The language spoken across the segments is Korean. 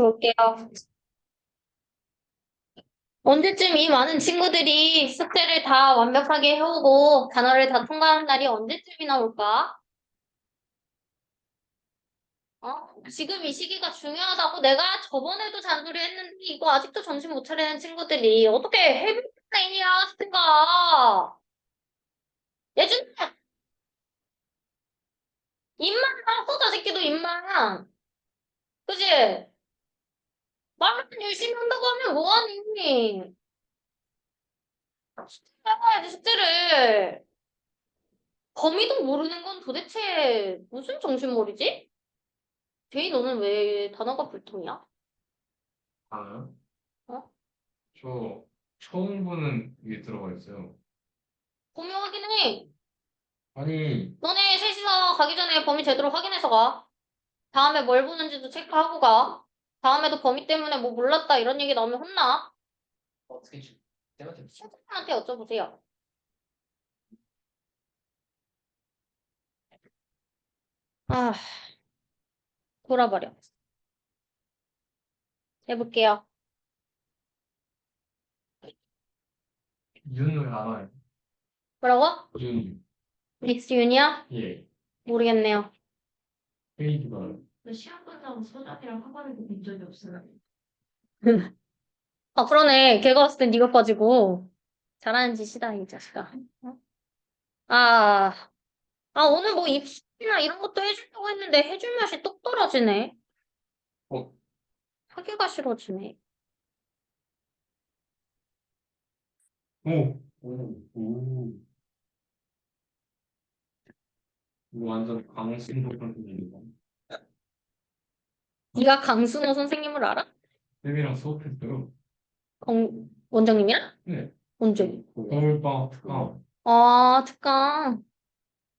볼게요. 언제쯤 이 많은 친구들이 숙제를 다 완벽하게 해오고 단어를 다 통과하는 날이 언제쯤이나 올까? 지금 이 시기가 중요하다고 내가 저번에도 잔소리 했는데 이거 아직도 정신 못 차리는 친구들이 어떻게 헤비레인이야 스가 예준 입만 써 저 새끼도 입만 그지? 말만 열심히 한다고 하면 뭐하니? 숙제를 해야지 숙제를 범위도 모르는 건 도대체 무슨 정신머리지? 제이 너는 왜 단어가 불통이야? 아요? 어? 저 처음 보는 게 들어가 있어요. 범위 확인해. 아니, 너네 셋이서 가기 전에 범위 제대로 확인해서 가. 다음에 뭘 보는지도 체크하고 가. 다음에도 범위 때문에 뭐 몰랐다 이런 얘기 나오면 혼나. 어떻게 쌤한테 선생님한테 여쭤보세요. 아, 돌아버려. 해볼게요. 윤을 알아요? 뭐라고? 윤. 믹스 윤이야? 예. 모르겠네요. 페이지가 알아요. 시험 끝나고 소장이랑 학원에도 본 적이 없어요. 아, 그러네. 걔가 봤을 땐 네가 빠지고. 잘하는 짓이다, 이 자식아. 어? 아, 오늘 뭐 입시나 이런 것도 해주려고 했는데 해줄 맛이 똑 떨어지네. 어, 하기가 싫어지네. 오, 오. 이거 완전 강신도 선생님이다. 네가 강순호 선생님을 알아? 쌤이랑 수업했어요. 원장님이랑? 네. 언제? 겨울방학 특강. 아, 특강.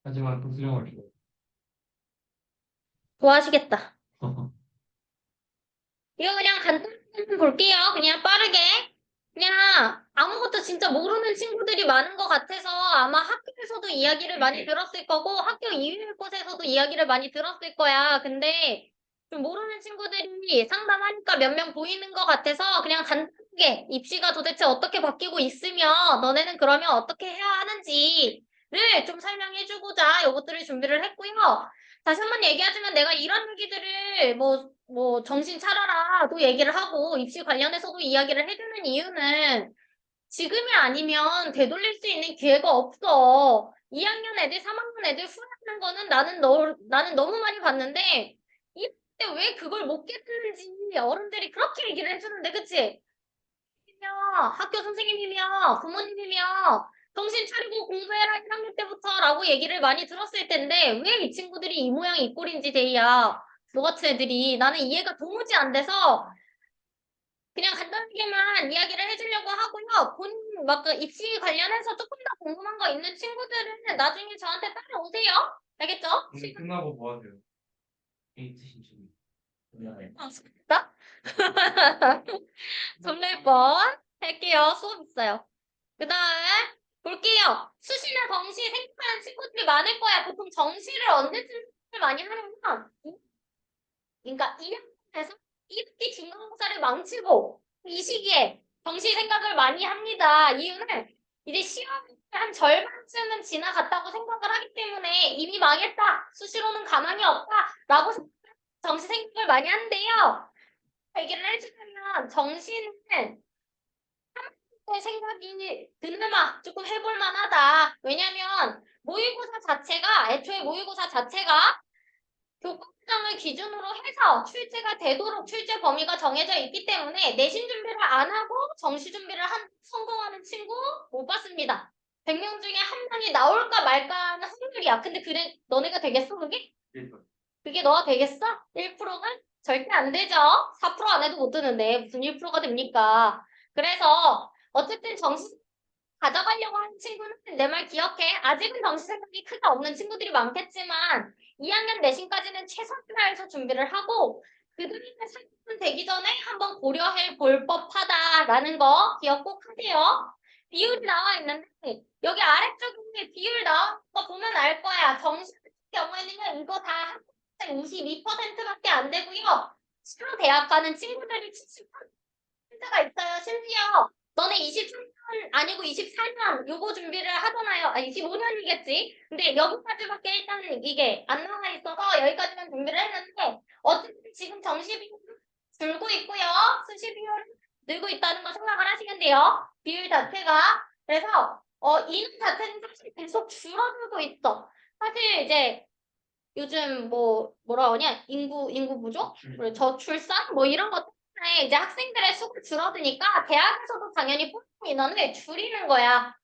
하지만 또 수령을 줘. 좋아하시겠다. 이거 그냥 간단히 볼게요. 그냥 빠르게. 그냥 아무것도 진짜 모르는 친구들이 많은 것 같아서 아마 학교에서도 이야기를 많이 들었을 거고 학교 이외의 곳에서도 이야기를 많이 들었을 거야. 근데 좀 모르는 친구들이 상담하니까 몇 명 보이는 것 같아서 그냥 간단하게 입시가 도대체 어떻게 바뀌고 있으며 너네는 그러면 어떻게 해야 하는지를 좀 설명해주고자 이것들을 준비를 했고요. 다시 한 번 얘기하자면 내가 이런 얘기들을 정신 차려라 또 얘기를 하고 입시 관련해서도 이야기를 해주는 이유는 지금이 아니면 되돌릴 수 있는 기회가 없어. 2학년 애들, 3학년 애들 후회하는 거는 나는 너무 많이 봤는데 이때 왜 그걸 못 깨닫는지 어른들이 그렇게 얘기를 해주는데 그치? 학교 선생님이며 부모님이며 정신 차리고 공부해라 1학년 때부터라고 얘기를 많이 들었을 텐데 왜 이 친구들이 이 모양 이 꼴인지 데이야. 너 같은 애들이 나는 이해가 도무지 안 돼서 그냥 간단하게만 이야기를 해주려고 하고요. 본인 막그 입시 관련해서 조금 더 궁금한 거 있는 친구들은 나중에 저한테 따라오세요. 알겠죠? 오늘 끝나고 뭐 하세요? 데이트 신청. 네. 수고했다. 설렐 뻔 할게요. 수업 있어요. 그 다음에 볼게요. 수시나 정시 생각하는 친구들이 많을 거야. 보통 정시를 언제쯤 생각을 많이 하냐면 그러니까 2학년에서 2학기 중간고사를 망치고 이 시기에 정시 생각을 많이 합니다. 이유는 이제 시험이 한 절반쯤은 지나갔다고 생각을 하기 때문에 이미 망했다. 수시로는 가망이 없다. 라고 정시 생각을 많이 한대요. 얘기를 해주면 정시는 때 생각이 드는마 조금 해볼 만하다. 왜냐면 모의고사 자체가 애초에 모의고사 자체가 교과목을 기준으로 해서 출제가 되도록 출제 범위가 정해져 있기 때문에 내신 준비를 안 하고 정시 준비를 성공하는 친구 못 봤습니다. 100명 중에 한 명이 나올까 말까 하는 확률이야. 근데 그래 너네가 되겠어 그게? 그게 너가 되겠어? 1%는? 절대 안 되죠. 4% 안 해도 못 드는데 무슨 1%가 됩니까? 그래서 어쨌든 정시 가져가려고 하는 친구는 내 말 기억해. 아직은 정시 생각이 크게 없는 친구들이 많겠지만 2학년 내신까지는 최선을 다해서 준비를 하고 그 다음에 상품 되기 전에 한번 고려해 볼 법하다라는 거 기억 꼭 하세요. 비율이 나와 있는데 여기 아래쪽에 비율 나온 거 보면 알 거야. 정시 같은 경우에는 이거 다 22%밖에 안 되고요. 실로 대학 가는 친구들이 70%가 있어요. 심지어 너네 23년 아니고 24년 요거 준비를 하잖아요. 아 25년이겠지. 근데 여기까지밖에 일단 이게 안 나와 있어서 여기까지만 준비를 했는데 어쨌든 지금 정시 비율 줄고 있고요. 수시 비율 늘고 있다는 거 생각을 하시면 돼요. 비율 자체가. 그래서 인원 자체는 사실 계속 줄어들고 있어. 사실 이제 요즘 뭐라 그러냐 인구 부족, 그리고 저출산 뭐 이런 것 때문에 이제 학생들의 수가 줄어드니까 대학에서도 당연히 뽑는 인원을 줄이는 거야.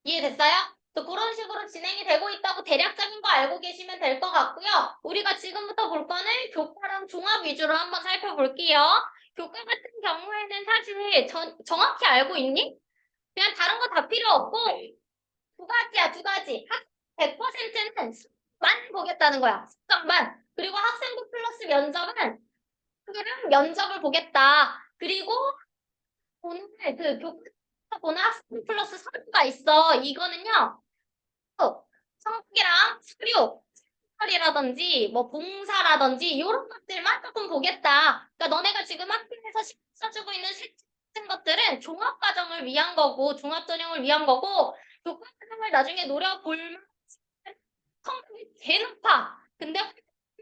이해됐어요? 또 그런 식으로 진행이 되고 있다고 대략적인 거 알고 계시면 될 것 같고요. 우리가 지금부터 볼 거는 교과랑 종합 위주로 한번 살펴볼게요. 교과 같은 경우에는 사실 정확히 알고 있니? 그냥 다른 거 다 필요 없고 두 가지야, 두 가지. 100%는 만 보겠다는 거야. 숙성만. 그리고 학생부 플러스 면접은 그냥 면접을 보겠다. 그리고 오늘 그 교과에서 보는 학생부 플러스 서류가 있어. 이거는요. 성적이랑 서류, 이라든지 뭐 봉사라든지 이런 것들만 조금 보겠다. 그러니까 너네가 지금 학교에서 써주고 있는 세 같은 것들은 종합 과정을 위한 거고 종합 전형을 위한 거고 교과 과정을 나중에 노려볼 성적이 개 높아. 근데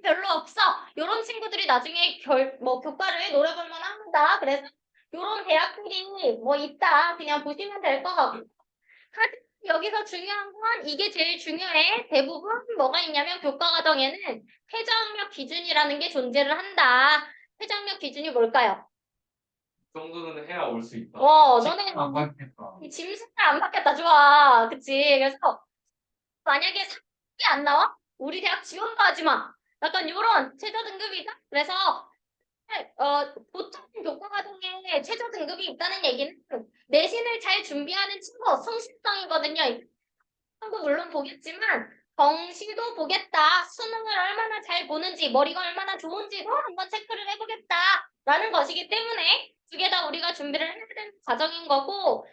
별로 없어. 이런 친구들이 나중에 교과를 노려볼 만합니다. 그래서 이런 대학들이 뭐 있다. 그냥 보시면 될 것 같고. 사실 여기서 중요한 건 이게 제일 중요해. 대부분 뭐가 있냐면 교과 과정에는 최저학력 기준이라는 게 존재를 한다. 최저학력 기준이 뭘까요? 그 정도는 해야 올 수 있다. 너네 안 받겠다. 이 짐승을 안 받겠다. 좋아. 그치? 그래서 만약에 3등이 안 나와? 우리 대학 지원도 하지 마. 약간 요런 최저 등급이다. 그래서 보통 교과 과정에 최저 등급이 있다는 얘기는 내신을 잘 준비하는 친구 성실성이거든요. 도 물론 보겠지만 정시도 보겠다. 수능을 얼마나 잘 보는지, 머리가 얼마나 좋은지도 한번 체크를 해보겠다라는 것이기 때문에 두 개 다 우리가 준비를 해야 되는 과정인 거고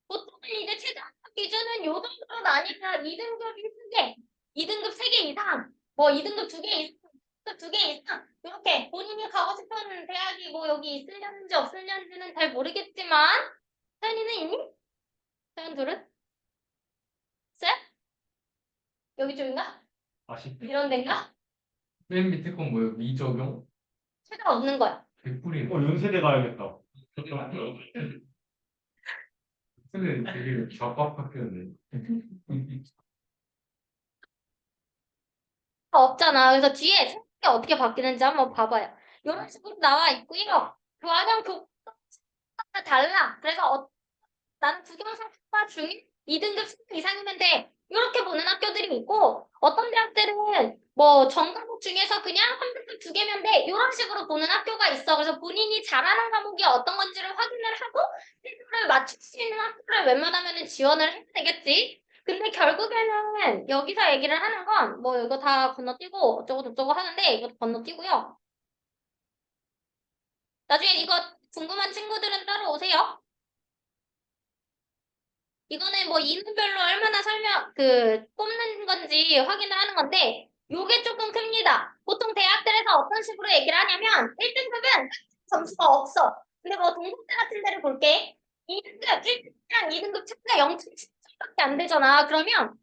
보통은 이제 최저 기준은 요 정도로 나니까 2등급 3개, 2등급 3개 이상, 뭐 2등급 2개 이상, 2개 이상 이렇게 본인이 가고 싶은 대학이 뭐 여기 있으려는지 없으려는지는 잘 모르겠지만 사연이는 있니? 사연 둘은? 쎄? 여기 쪽인가? 아쉽다. 이런 데인가? 맨 밑에 건 뭐예요? 미적용? 최저 없는 거야. 개뿔이네. 연세대 가야겠다. 근데 되게 좌박 학교였네. 없잖아. 그래서 뒤에 생각이 어떻게 바뀌는지 한번 봐봐요. 이런 식으로 나와 있고요. 교환형 교과가 달라. 그래서 나는 국영수학과 중에 2등급 이상이면 돼. 이렇게 보는 학교들이 있고 어떤 대학들은 뭐 전과목 중에서 그냥 3등급 2개면 돼. 이런 식으로 보는 학교가 있어. 그래서 본인이 잘하는 과목이 어떤 건지를 확인을 하고 필요를 맞출 수 있는 학교를 웬만하면 지원을 해야 되겠지. 근데 결국에는 여기서 얘기를 하는 건 뭐 이거 다 건너뛰고 어쩌고 저쩌고 하는데 이거 건너뛰고요. 나중에 이거 궁금한 친구들은 따로 오세요. 이거는 뭐 인원별로 얼마나 뽑는 건지 확인을 하는 건데, 요게 조금 큽니다. 보통 대학들에서 어떤 식으로 얘기를 하냐면, 1등급은 점수가 없어. 근데 뭐 동국대 같은 데를 볼게. 2등급, 1등급이랑 2등급 차이가 0.7점밖에 안 되잖아. 그러면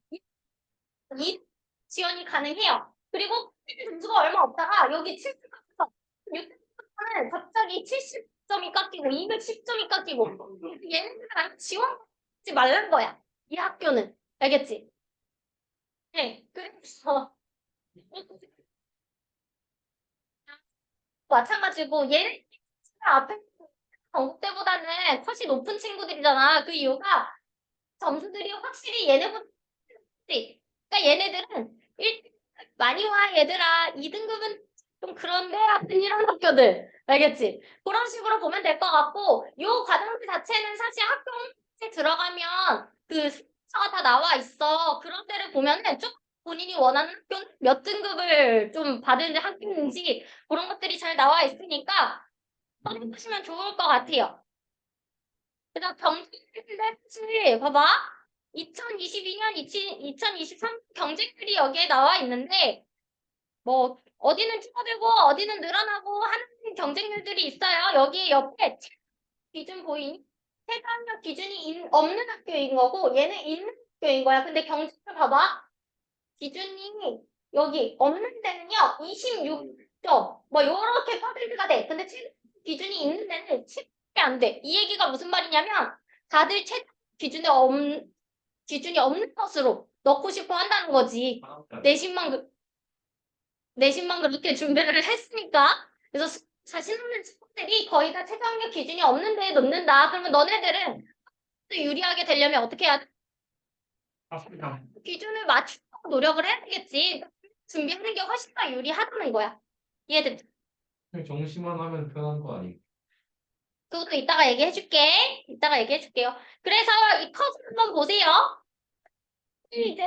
이 지원이 가능해요. 그리고 점수가 얼마 없다가 여기 7등급에서 6등급에서는 갑자기 70점이 깎이고 210점이 깎이고 얘네들은 지원하지 말란 거야. 이 학교는. 알겠지? 네. 그래서 마찬가지고 얘네 앞에 전국대보다는 컷이 높은 친구들이잖아. 그 이유가 점수들이 확실히 얘네보다 높지. 그러니까 얘네들은 많이 와 얘들아 2등급은 좀 그런데 하여튼 이런 학교들 알겠지? 그런 식으로 보면 될 것 같고 요 과정들 자체는 사실 학교에 들어가면 그 순서가 다 나와 있어. 그런 데를 보면은 쭉 본인이 원하는 학교 몇 등급을 좀 받은 학교인지 그런 것들이 잘 나와 있으니까 선택하시면 좋을 것 같아요. 그래서 경쟁률인데 사실 봐봐 2022년 2023 경쟁률이 여기에 나와 있는데 뭐 어디는 줄어들고 어디는 늘어나고 하는 경쟁률들이 있어요. 여기 옆에 기준 보이니? 최저학력 기준이 없는 학교인 거고 얘는 있는 학교인 거야. 근데 경쟁률 봐봐. 기준이 여기 없는 데는요 26점 뭐 요렇게 퍼센트가 돼. 근데 기준이 있는 데는 10이 안 돼. 이 얘기가 무슨 말이냐면 다들 기준에 기준이 없는 것으로 넣고 싶어 한다는 거지. 내신만 내신만 그렇게 준비를 했으니까. 그래서 자신 없는 친구들이 거의 다 최저학력 기준이 없는 데에 넣는다. 그러면 너네들은 유리하게 되려면 어떻게 해야 돼? 기준을 맞추려고 노력을 해야 되겠지. 준비하는 게 훨씬 더 유리하다는 거야. 이해됐지? 정시만 하면 편한 거 아니에요? 그것도 이따가 얘기해 줄게. 이따가 얘기해 줄게요. 그래서 이 컷을 한번 보세요. 이제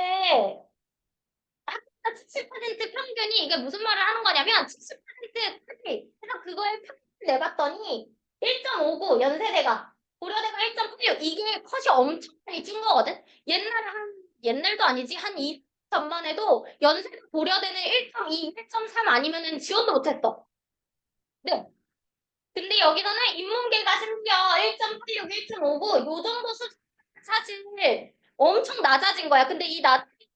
70% 평균이 이게 무슨 말을 하는 거냐면 70%까지 그래서 그거에 평균 내봤더니 1.59 연세대가 고려대가 1.86 이게 컷이 엄청 많이 준 거거든. 옛날도 아니지 한 2 전만 해도 연세대 고려대는 1.2, 1.3 아니면은 지원도 못했어. 네. 근데 여기서는 인문계가 심지어 1.86, 1.59 요 정도 수준 사실 엄청 낮아진 거야. 근데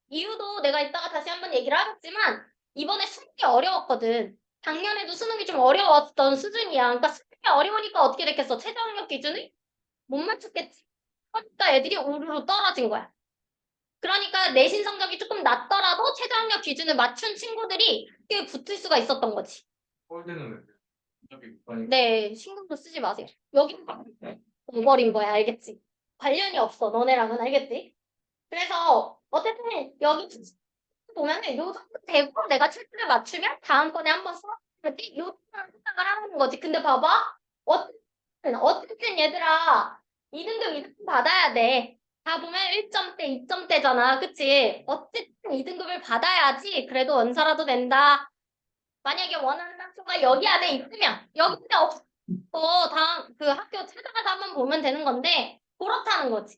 이유도 내가 이따가 다시 한번 얘기를 하겠지만 이번에 수능이 어려웠거든. 작년에도 수능이 좀 어려웠던 수준이야. 그러니까 수능이 어려우니까 어떻게 됐겠어? 최저학력 기준을 못 맞췄겠지. 그러니까 애들이 우르르 떨어진 거야. 그러니까 내신 성적이 조금 낮더라도 최저학력 기준을 맞춘 친구들이 꽤 붙을 수가 있었던 거지. 꼴대는 왜 그래요? 저기 많이 네, 신경도 쓰지 마세요. 여기 오버린 거야, 알겠지? 관련이 없어, 너네랑은 알겠지? 그래서 어쨌든 여기 보면은 요 정도 되고 내가 출제를 맞추면 다음번에 한번 수업할 때 요 정도 생각을 하는 거지. 근데 봐봐, 어쨌든 얘들아 2등급 2등급 받아야 돼. 다 보면 1점대, 2점대잖아, 그치? 어쨌든 2등급을 받아야지 그래도 원사라도 된다. 만약에 원하는 학교가 여기 안에 있으면 여기 안에 없어 다음 그 학교 찾아가서 한번 보면 되는 건데 그렇다는 거지.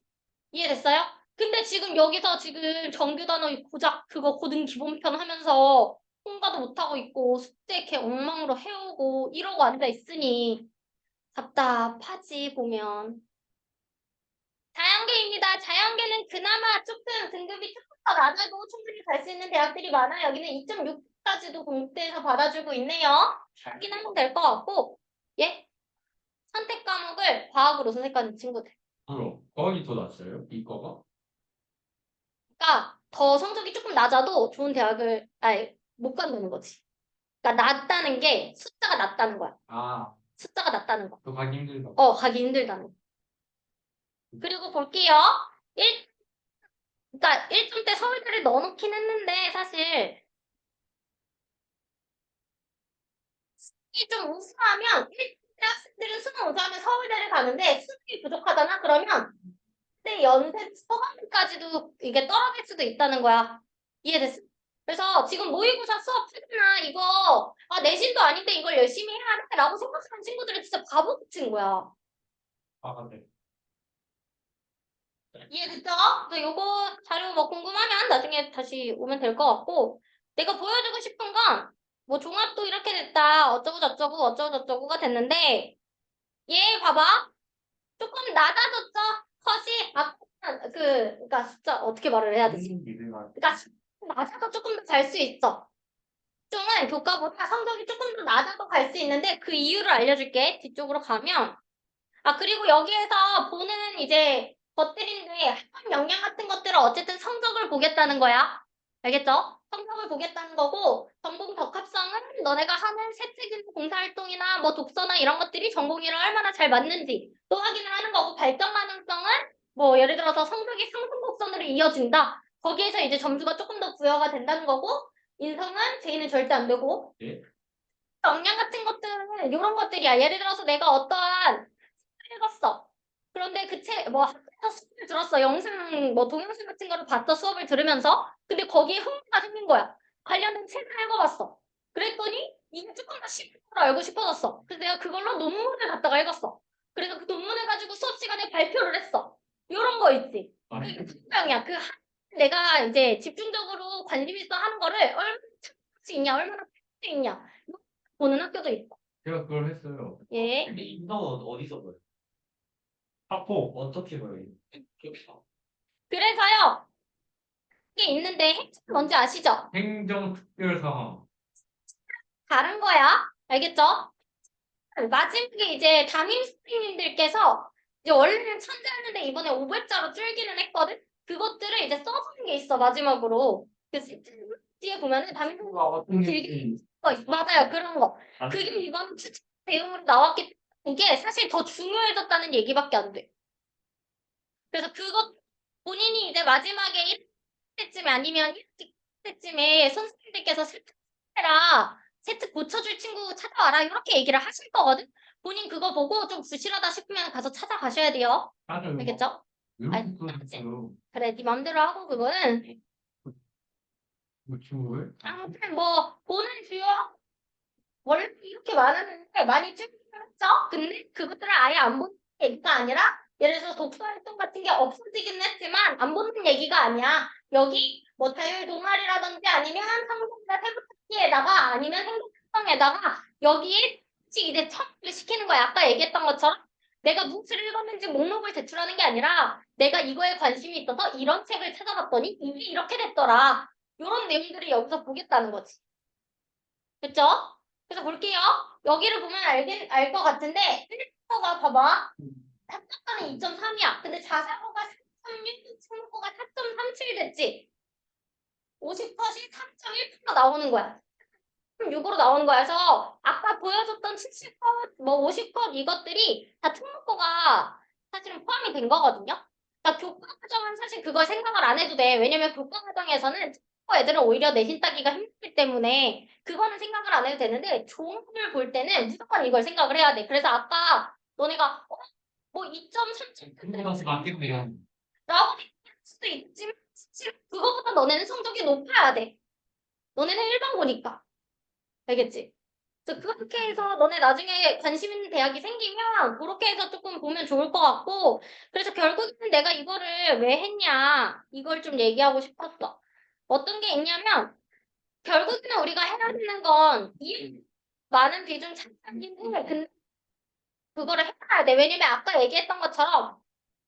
이해됐어요? 근데 지금 여기서 지금 정규 단어 고작 그거 고등 기본편 하면서 통과도 못하고 있고 숙제 이렇게 엉망으로 해오고 이러고 앉아 있으니 답답하지 보면. 자연계입니다. 자연계는 그나마 조금 등급이 조금 더 낮아도 충분히 갈 수 있는 대학들이 많아요. 여기는 2.6까지도 공대에서 받아주고 있네요. 확인하면 될 것 같고, 예? 선택 과목을 과학으로 선택하는 친구들. 뭐요? 과학이 더 낫어요? 이과가? 그러니까 더 성적이 조금 낮아도 좋은 대학을 아예 못 간다는 거지. 그러니까 낮다는 게 숫자가 낮다는 거야. 아, 숫자가 낮다는 거. 더 가기 힘들다. 가기 힘들다는 거. 그리고 볼게요. 1, 그러니까 1점대 서울대를 넣어놓긴 했는데 사실 수능이 좀 우수하면 1대 학생들은 수능 우수하면 서울대를 가는데 수능이 부족하잖아. 그러면 그때 연세 초반까지도 이게 떨어질 수도 있다는 거야. 이해됐어? 그래서 지금 모의고사 수업 특히나 이거 내신도 아닌데 이걸 열심히 해야 돼 라고 생각하는 친구들은 진짜 바보 같은 거야. 아, 네. 이해됐죠? 그래서 요거 자료 뭐 궁금하면 나중에 다시 오면 될 것 같고 내가 보여주고 싶은 건 뭐 종합도 이렇게 됐다 어쩌고 저쩌고 어쩌고 저쩌고가 됐는데 얘 봐봐 조금 낮아졌죠? 컷이 그러니까 숫자 어떻게 말을 해야 되지? 믿을만. 그러니까 낮아도 조금 더 잘 수 있어. 쪽은 교과보다 성적이 조금 더 낮아도 갈 수 있는데 그 이유를 알려줄게. 뒤쪽으로 가면 그리고 여기에서 보는 이제 것들인데 학업 역량 같은 것들은 어쨌든 성적을 보겠다는 거야. 알겠죠? 성적을 보겠다는 거고 전공 적합성은 너네가 하는 세책이나 봉사활동이나 뭐 독서나 이런 것들이 전공이랑 얼마나 잘 맞는지 또 확인을 하는 거고 발전 가능성은 뭐 예를 들어서 성적이 상승 곡선으로 이어진다. 거기에서 이제 점수가 조금 더 부여가 된다는 거고 인성은 제의는 절대 안 되고 예? 역량 같은 것들은 이런 것들이야. 예를 들어서 내가 어떠한 읽었어. 그런데 뭐 학교에서 수업을 들었어. 영상, 뭐 동영상 같은 거를 봤어. 수업을 들으면서. 근데 거기에 흥미가 생긴 거야. 관련된 책을 읽어봤어. 그랬더니 이게 조금 더 쉽게 알고 싶어졌어. 그래서 내가 그걸로 논문을 갖다가 읽었어. 그래서 그 논문을 가지고 수업 시간에 발표를 했어. 이런 거 있지. 아, 그게 특성이야. 내가 이제 집중적으로 관심 있어 하는 거를 얼마나 찾을 수 있냐, 얼마나 찾을 수 보는 학교도 있고. 제가 그걸 했어요. 예. 근데 인성은 어디서 봐요? 학폭 어떻게 봐요? 그래서요. 이게 있는데 핵심이 뭔지 아시죠? 행정특별상황. 다른 거야. 알겠죠? 마지막에 이제 담임 선생님들께서 이제 원래는 천재였는데 이번에 500자로 줄기는 했거든? 그것들을 이제 써주는 게 있어, 마지막으로. 그 뒤에 보면은 담임 선생님 길게 거 있어. 맞아요, 그런 거. 그게 이번 추천 내용으로 나왔기 때문에 이게 사실 더 중요해졌다는 얘기밖에 안 돼. 그래서 그것 본인이 이제 마지막에 1때쯤에 아니면 1때쯤에 선생님들께서 세특해라. 세특 고쳐줄 친구 찾아와라. 이렇게 얘기를 하실 거거든. 본인 그거 보고 좀 부실하다 싶으면 가서 찾아가셔야 돼요. 맞아요. 알겠죠? 이렇게 알지? 써있어요. 그래, 네 맘대로 하고 그거는 그 친구를? 아무튼 뭐 보는 주요 원래 이렇게 많았는데 많이 줄긴 했죠. 근데 그것들을 아예 안 보는 얘기가 아니라 예를 들어서 독서활동 같은 게 없어지긴 했지만 안 보는 얘기가 아니야. 여기 뭐 자율 동아리라든지 아니면 성공이나 세부특기에다가 아니면 행동특성에다가 여기에 이제 첨부를 시키는 거야. 아까 얘기했던 것처럼 내가 무엇을 읽었는지 목록을 제출하는 게 아니라 내가 이거에 관심이 있어서 이런 책을 찾아봤더니 이게 이렇게 됐더라. 이런 내용들을 여기서 보겠다는 거지. 그쵸? 그래서 볼게요. 여기를 보면 알 것 같은데 1호가 봐봐. 합격가는 2.3이야. 근데 자사고가 3.6, 승모가 4.37 됐지? 50%이 3.1% 나오는 거야. 6으로 나오는 거야. 그래서 아까 보여줬던 70컷, 뭐 50컷 이것들이 다 특목고가 사실은 포함이 된 거거든요. 그러니까 교과 과정은 사실 그걸 생각을 안 해도 돼. 왜냐면 교과 과정에서는 특목고 애들은 오히려 내신 따기가 힘들기 때문에 그거는 생각을 안 해도 되는데 종합을 볼 때는 무조건 이걸 생각을 해야 돼. 그래서 아까 너네가 뭐 2.37 가서 맞겠네요. 라고 생각할 수도 있지만 사실 그거보다 너네는 성적이 높아야 돼. 너네는 일반고니까. 알겠지? 그래서 그렇게 해서 너네 나중에 관심 있는 대학이 생기면 그렇게 해서 조금 보면 좋을 것 같고 그래서 결국에는 내가 이거를 왜 했냐 이걸 좀 얘기하고 싶었어. 어떤 게 있냐면 결국에는 우리가 해야 되는 건 이 많은 비중 차지하긴 해. 근데 그거를 해봐야 돼. 왜냐면 아까 얘기했던 것처럼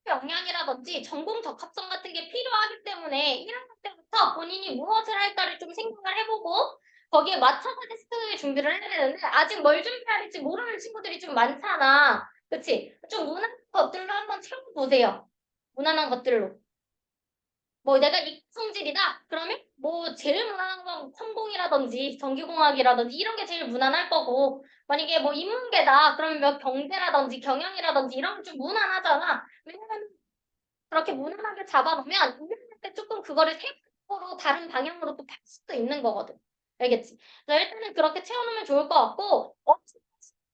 역량이라든지 전공 적합성 같은 게 필요하기 때문에 1학년 때부터 본인이 무엇을 할까를 좀 생각을 해보고 거기에 맞춰서 테스트 준비를 해야 되는데 아직 뭘 준비해야 될지 모르는 친구들이 좀 많잖아. 그치? 좀 무난한 것들로 한번 채워보세요. 무난한 것들로. 뭐 내가 이과 성질이다? 그러면 뭐 제일 무난한 건 컴공이라든지 전기공학이라든지 이런 게 제일 무난할 거고 만약에 뭐 인문계다 그러면 뭐 경제라든지 경영이라든지 이런 게 좀 무난하잖아. 왜냐면 그렇게 무난하게 잡아놓으면 2학년 때 조금 그거를 세부적으로 다른 방향으로 또 팔 수도 있는 거거든. 알겠지? 그래서 일단은 그렇게 채워놓으면 좋을 것 같고 어쨌든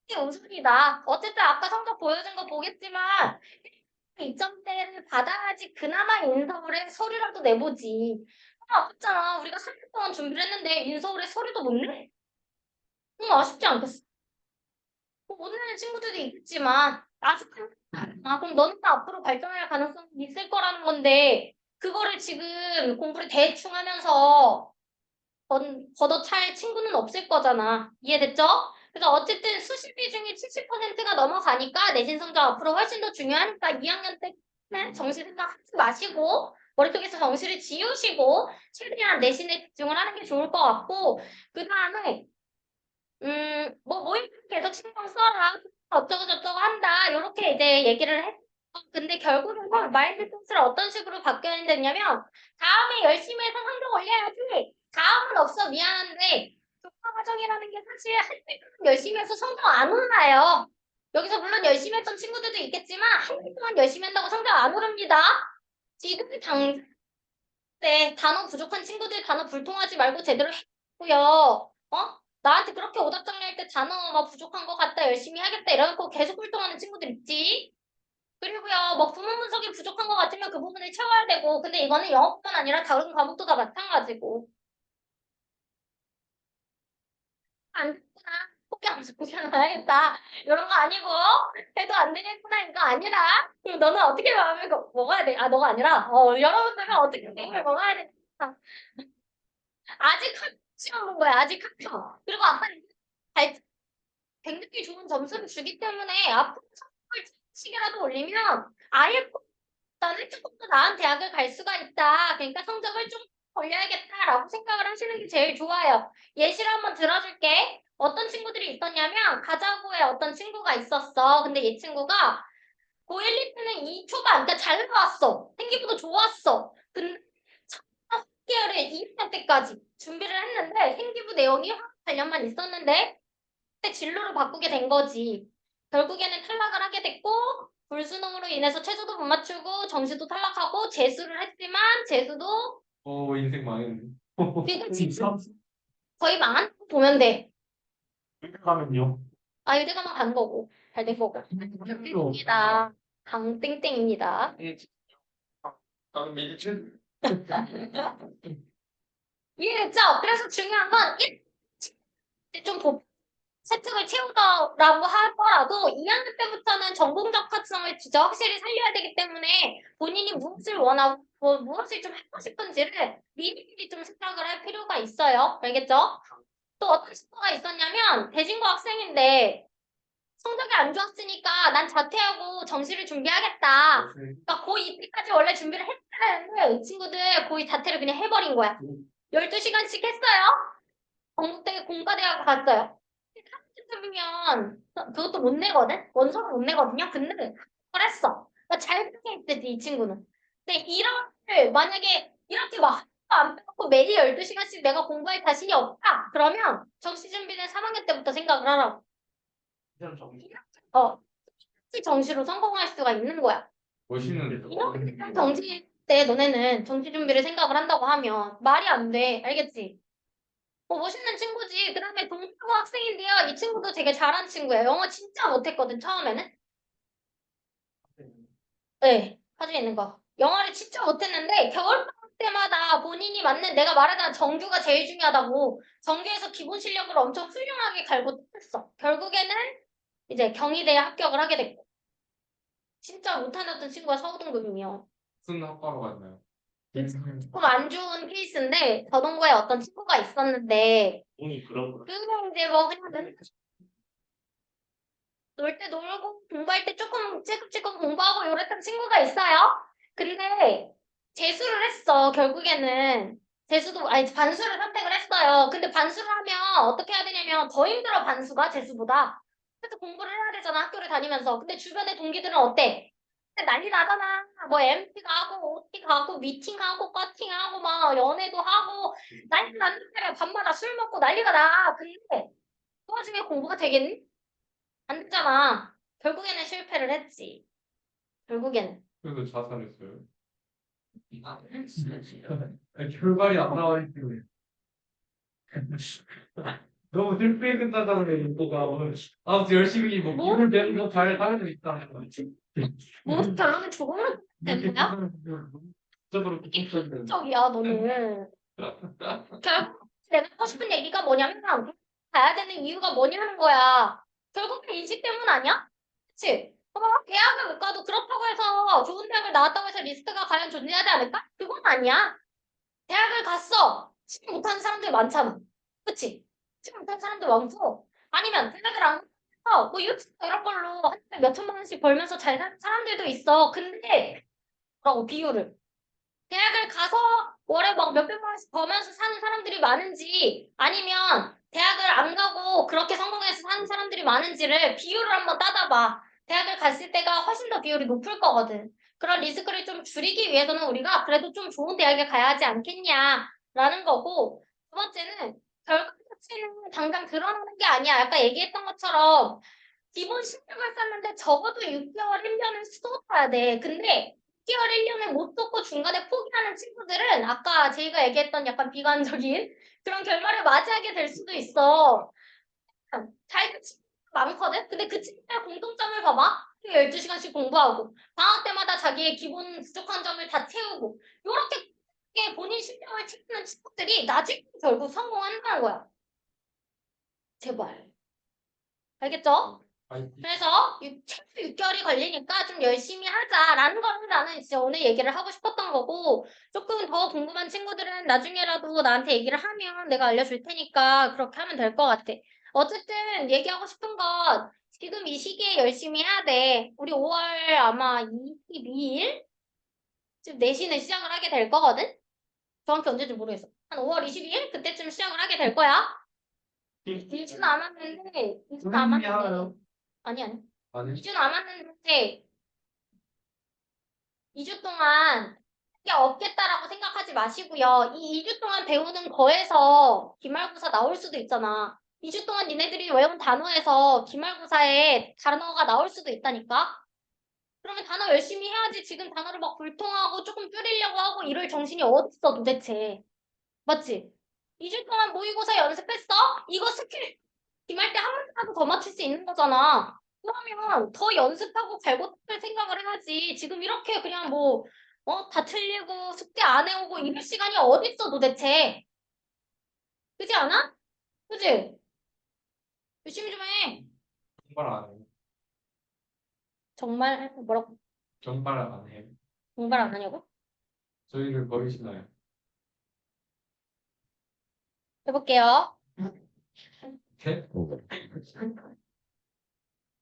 이게 우선이다. 어쨌든 아까 성적 보여준 거 보겠지만 2점대를 받아야지 그나마 인서울에 서류라도 내보지. 아깝잖아. 우리가 3년 동안 준비를 했는데 인서울에 서류도 못 내? 아쉽지 않겠어? 못 내는 친구들도 있겠지만 아직 그럼 너는 또 앞으로 발전할 가능성이 있을 거라는 건데 그거를 지금 공부를 대충 하면서 걷어찰 친구는 없을 거잖아. 이해됐죠? 그래서 어쨌든 수시 비중이 70%가 넘어가니까 내신 성적 앞으로 훨씬 더 중요하니까 2학년 때는 정시 생각하지 마시고 머릿속에서 정시를 지우시고 최대한 내신에 집중을 하는 게 좋을 것 같고 그 다음에 뭐 모임 계속 신경 써라 어쩌고 저쩌고 한다 이렇게 이제 얘기를 했어. 근데 결국은 마인드셋을 어떤 식으로 바뀌어야 되냐면 다음에 열심히 해서 성적 올려야지. 다음은 없어 미안한데 교과 과정이라는 게 사실 할 때 열심히 해서 성적 안 올라요. 여기서 물론 열심히 했던 친구들도 있겠지만 한 달 동안 열심히 한다고 성적 안 오릅니다. 지금 당장 단어 부족한 친구들 단어 불통하지 말고 제대로 했고요. 나한테 그렇게 오답 정리할 때 단어가 부족한 것 같다 열심히 하겠다 이러고 계속 불통하는 친구들 있지. 그리고요, 뭐 구문 분석이 부족한 것 같으면 그 부분을 채워야 되고, 근데 이거는 영어뿐만 아니라 다른 과목도 다 마찬가지고. 안 됐구나. 포기하면서 포기하야겠다. 이런 거 아니고, 해도 안 되겠구나. 이거 아니라. 그럼 너는 어떻게 마음을 먹어야 돼? 아, 너가 아니라, 여러분들은 어떻게 마음을 먹어야 돼? 아직 학교 시험 본 거야. 아직 학교. 그리고 아까 굉장히 좋은 점수를 주기 때문에 앞으로 성적을 조금씩이라도 올리면 아예 나는 조금 더 나은 대학을 갈 수가 있다. 그러니까 성적을 좀 올려야겠다라고 생각을 하시는 게 제일 좋아요. 예시를 한번 들어줄게. 어떤 친구들이 있었냐면 가자고에 어떤 친구가 있었어. 근데 이 친구가 고1, 2때는 이 초반, 그러니까 잘 나왔어. 생기부도 좋았어. 근데 첫 학기를 2학년 때까지 준비를 했는데 생기부 내용이 화학 관련만 있었는데 그때 진로를 바꾸게 된 거지. 결국에는 탈락을 하게 됐고 불수능으로 인해서 최저도 못 맞추고 정시도 탈락하고 재수를 했지만 재수도 인생 망했네. 지금 진짜 거의 망한 거 보면 돼. 하면요. 아, 유대감만 간 거고 잘 된 거고. 땡땡입니다. 강땡땡입니다. 나는 밀칠. 이해했죠? 그래서 중요한 건 좀 세특을 채우더라고 하더라도 2학년 때부터는 전공적 특성을 진짜 확실히 살려야 되기 때문에 본인이 무엇을 원하고 무엇을 좀 하고 싶은지를 미리미리 좀 생각을 할 필요가 있어요. 알겠죠? 또 어떤 친구가 있었냐면 대진고 학생인데 성적이 안 좋았으니까 난 자퇴하고 정시를 준비하겠다. 그러니까 고2 때까지 원래 준비를 했다는데 이 친구들 고2 자퇴를 그냥 해버린 거야. 12시간씩 했어요. 건국대 공과대학 갔어요. 30점이면 그것도 못 내거든? 원서를 못 내거든요? 근데 그걸 했어. 그러니까 잘 생각했지, 이 친구는. 근데 이런, 만약에 이렇게 막 안 빼놓고 매일 12시간씩 내가 공부할 자신이 없다. 그러면 정시 준비는 3학년 때부터 생각을 하라고. 그냥 정신. 어, 정시로 성공할 수가 있는 거야. 멋있는데. 이렇게 정시 때 너네는 정시 준비를 생각을 한다고 하면 말이 안 돼. 알겠지? 멋있는 친구지. 그다음에 동국고 학생인데요. 이 친구도 되게 잘한 친구예요. 영어 진짜 못했거든, 처음에는. 네, 사진에 있는 거. 영어를 진짜 못했는데 겨울방학 때마다 본인이 맞는 내가 말하자면 정규가 제일 중요하다고 정규에서 기본 실력을 엄청 훌륭하게 갈고 탔어. 결국에는 이제 경희대에 합격을 하게 됐고 진짜 못하는 친구가 서우동금이요. 무슨 학과로 갔나요? 조금 안 좋은 케이스인데 저동고에 어떤 친구가 있었는데 돈이 그런 거. 그냥 이제 뭐 그냥 놀 때 놀고 공부할 때 조금 찔끔찔끔 공부하고 이랬던 친구가 있어요. 근데 재수를 했어. 결국에는 재수도 아니 반수를 선택을 했어요. 근데 반수를 하면 어떻게 해야 되냐면 더 힘들어 반수가 재수보다. 그래서 공부를 해야 되잖아 학교를 다니면서. 근데 주변의 동기들은 어때? 근데 난리 나잖아. 뭐 MT 가고 OT 가고 미팅하고 커팅하고 막 연애도 하고 난리 났는데 밤마다 술 먹고 난리가 나. 근데 그 와중에 공부가 되겠니? 안 됐잖아. 결국에는 실패를 했지. 결국에는. 그래서 자살했어요. 결말이 안 나와 있는데. 너무 슬프게 끝나잖아요, 이거가. 아무튼 열심히 뭐 뭐? 기분 내는 거잘 하고 있다. 뭐 결론은 죽음으로 되는 거야? 적으로 붙었는데. 적이야 너는. 결국 내가 하고 싶은 얘기가 뭐냐면 가야 되는 이유가 뭐냐는 거야. 결국엔 인식 때문 아니야? 그치? 대학을 못 가도 그렇다고 해서 좋은 대학을 나왔다고 해서 리스트가 과연 존재하지 않을까? 그건 아니야. 대학을 갔어. 지금 못하는 사람들 많잖아. 그치? 지금 못하는 사람들 많고. 아니면 대학을 안 가서 뭐 유튜브 이런 걸로 한 달에 몇 천만 원씩 벌면서 잘 사는 사람들도 있어. 근데 뭐라고 비율을. 대학을 가서 월에 막 몇백만 원씩 벌면서 사는 사람들이 많은지 아니면 대학을 안 가고 그렇게 성공해서 사는 사람들이 많은지를 비율을 한번 따져봐. 대학을 갔을 때가 훨씬 더 비율이 높을 거거든. 그런 리스크를 좀 줄이기 위해서는 우리가 그래도 좀 좋은 대학에 가야 하지 않겠냐라는 거고 두 번째는 결과 자체는 당장 드러나는 게 아니야. 아까 얘기했던 것처럼 기본 실력을 쌓는데 적어도 6개월, 1년은 수도해야 돼. 근데 6개월, 1년을 못 듣고 중간에 포기하는 친구들은 아까 제이가 얘기했던 약간 비관적인 그런 결말을 맞이하게 될 수도 있어. 잘 된 친구가 많거든? 근데 그 친구의 공통점을 봐봐. 12시간씩 공부하고 방학 때마다 자기의 기본 부족한 점을 다 채우고 이렇게 본인 실력을 채우는 친구들이 나중에 결국 성공한다는 거야. 제발. 알겠죠? 그래서 최소 6개월이 걸리니까 좀 열심히 하자라는 거를 나는 진짜 오늘 얘기를 하고 싶었던 거고 조금 더 궁금한 친구들은 나중에라도 나한테 얘기를 하면 내가 알려줄 테니까 그렇게 하면 될 것 같아. 어쨌든 얘기하고 싶은 건 지금 이 시기에 열심히 해야 돼. 우리 5월 아마 22일? 쯤 내신을 시작을 하게 될 거거든? 정확히 언제인지 모르겠어. 한 5월 22일? 그때쯤 시작을 하게 될 거야. 2주 남았는데, 2주 선생님이 남았는데. 알아요? 아니. 아니 2주 남았는데, 2주 동안 게 없겠다라고 생각하지 마시고요. 이 2주 동안 배우는 거에서 기말고사 나올 수도 있잖아. 2주 동안 니네들이 외운 단어에서 기말고사에 단어가 나올 수도 있다니까? 그러면 단어 열심히 해야지. 지금 단어를 막 불통하고 조금 줄이려고 하고 이럴 정신이 어딨어 도대체. 맞지? 2주 동안 모의고사 연습했어? 이거 스킬 기말 때 한 문제라도 더 맞출 수 있는 거잖아. 그러면 더 연습하고 갈고탈 생각을 해야지. 지금 이렇게 그냥 뭐, 다 틀리고 숙제 안 해오고 이럴 시간이 어딨어 도대체. 그지 않아? 그지? 열심히 좀 해. 정말 안 해요. 정말, 뭐라고? 정말 안 해요. 공부를 안 하냐고? 저희를 버리시나요? 해볼게요. 네?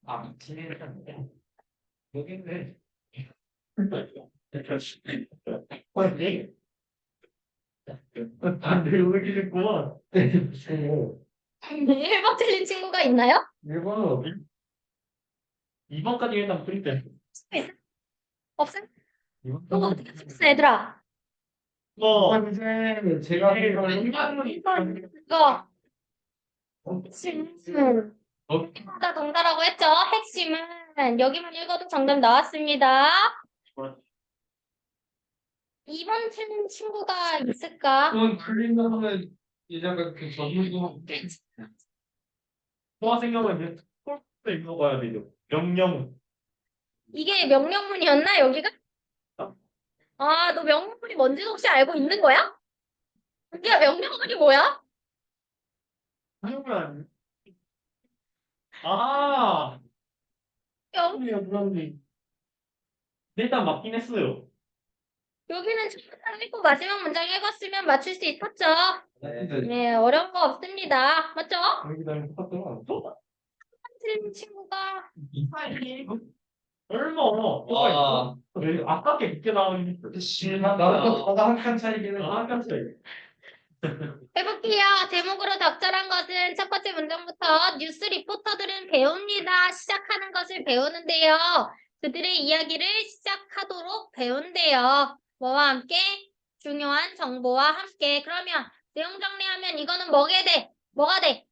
아, 진행을 여기 있네. 빨리. 안 돼, 여기 있구만. 1번 틀린 친구가 있나요? 1번. 2번까지 일단 프린트. 없어요? 이거 2번. 어떻게 풀었어, 얘들아? 선생, 제가 이거 핵심은 하다 동사라고 했죠? 핵심은 여기만 읽어도 정답 나왔습니다. 2번 틀린 친구가 있을까? 그건 풀린 거는 이제가 그 전문용 소화생명은 이제 폴도 읽어봐야 되죠. 명령. 이게 명령문이었나, 여기가? 아, 너 명령문이 뭔지 혹시 알고 있는 거야? 여기가 명령문이 뭐야? 하여간 아, 영, 그런데 일단 맞긴 했어요. 여기는 첫 문장 읽고 마지막 문장 읽었으면 맞출 수 있었죠? 네. 네, 어려운 거 없습니다. 맞죠? 여기다 똑같더라. 틀린 친구가 이파이 얼마? 와, 왜 아깝게 늦게 나오는 게 심하다. 나도 한칸 차이긴 해. 한칸 차이. 해볼게요. 제목으로 적절한 것은 첫 번째 문장부터 뉴스 리포터들은 배웁니다. 시작하는 것을 배우는데요. 그들의 이야기를 시작하도록 배운대요. 뭐와 함께? 중요한 정보와 함께. 그러면 내용 정리하면 이거는 뭐게 돼? 뭐가 돼?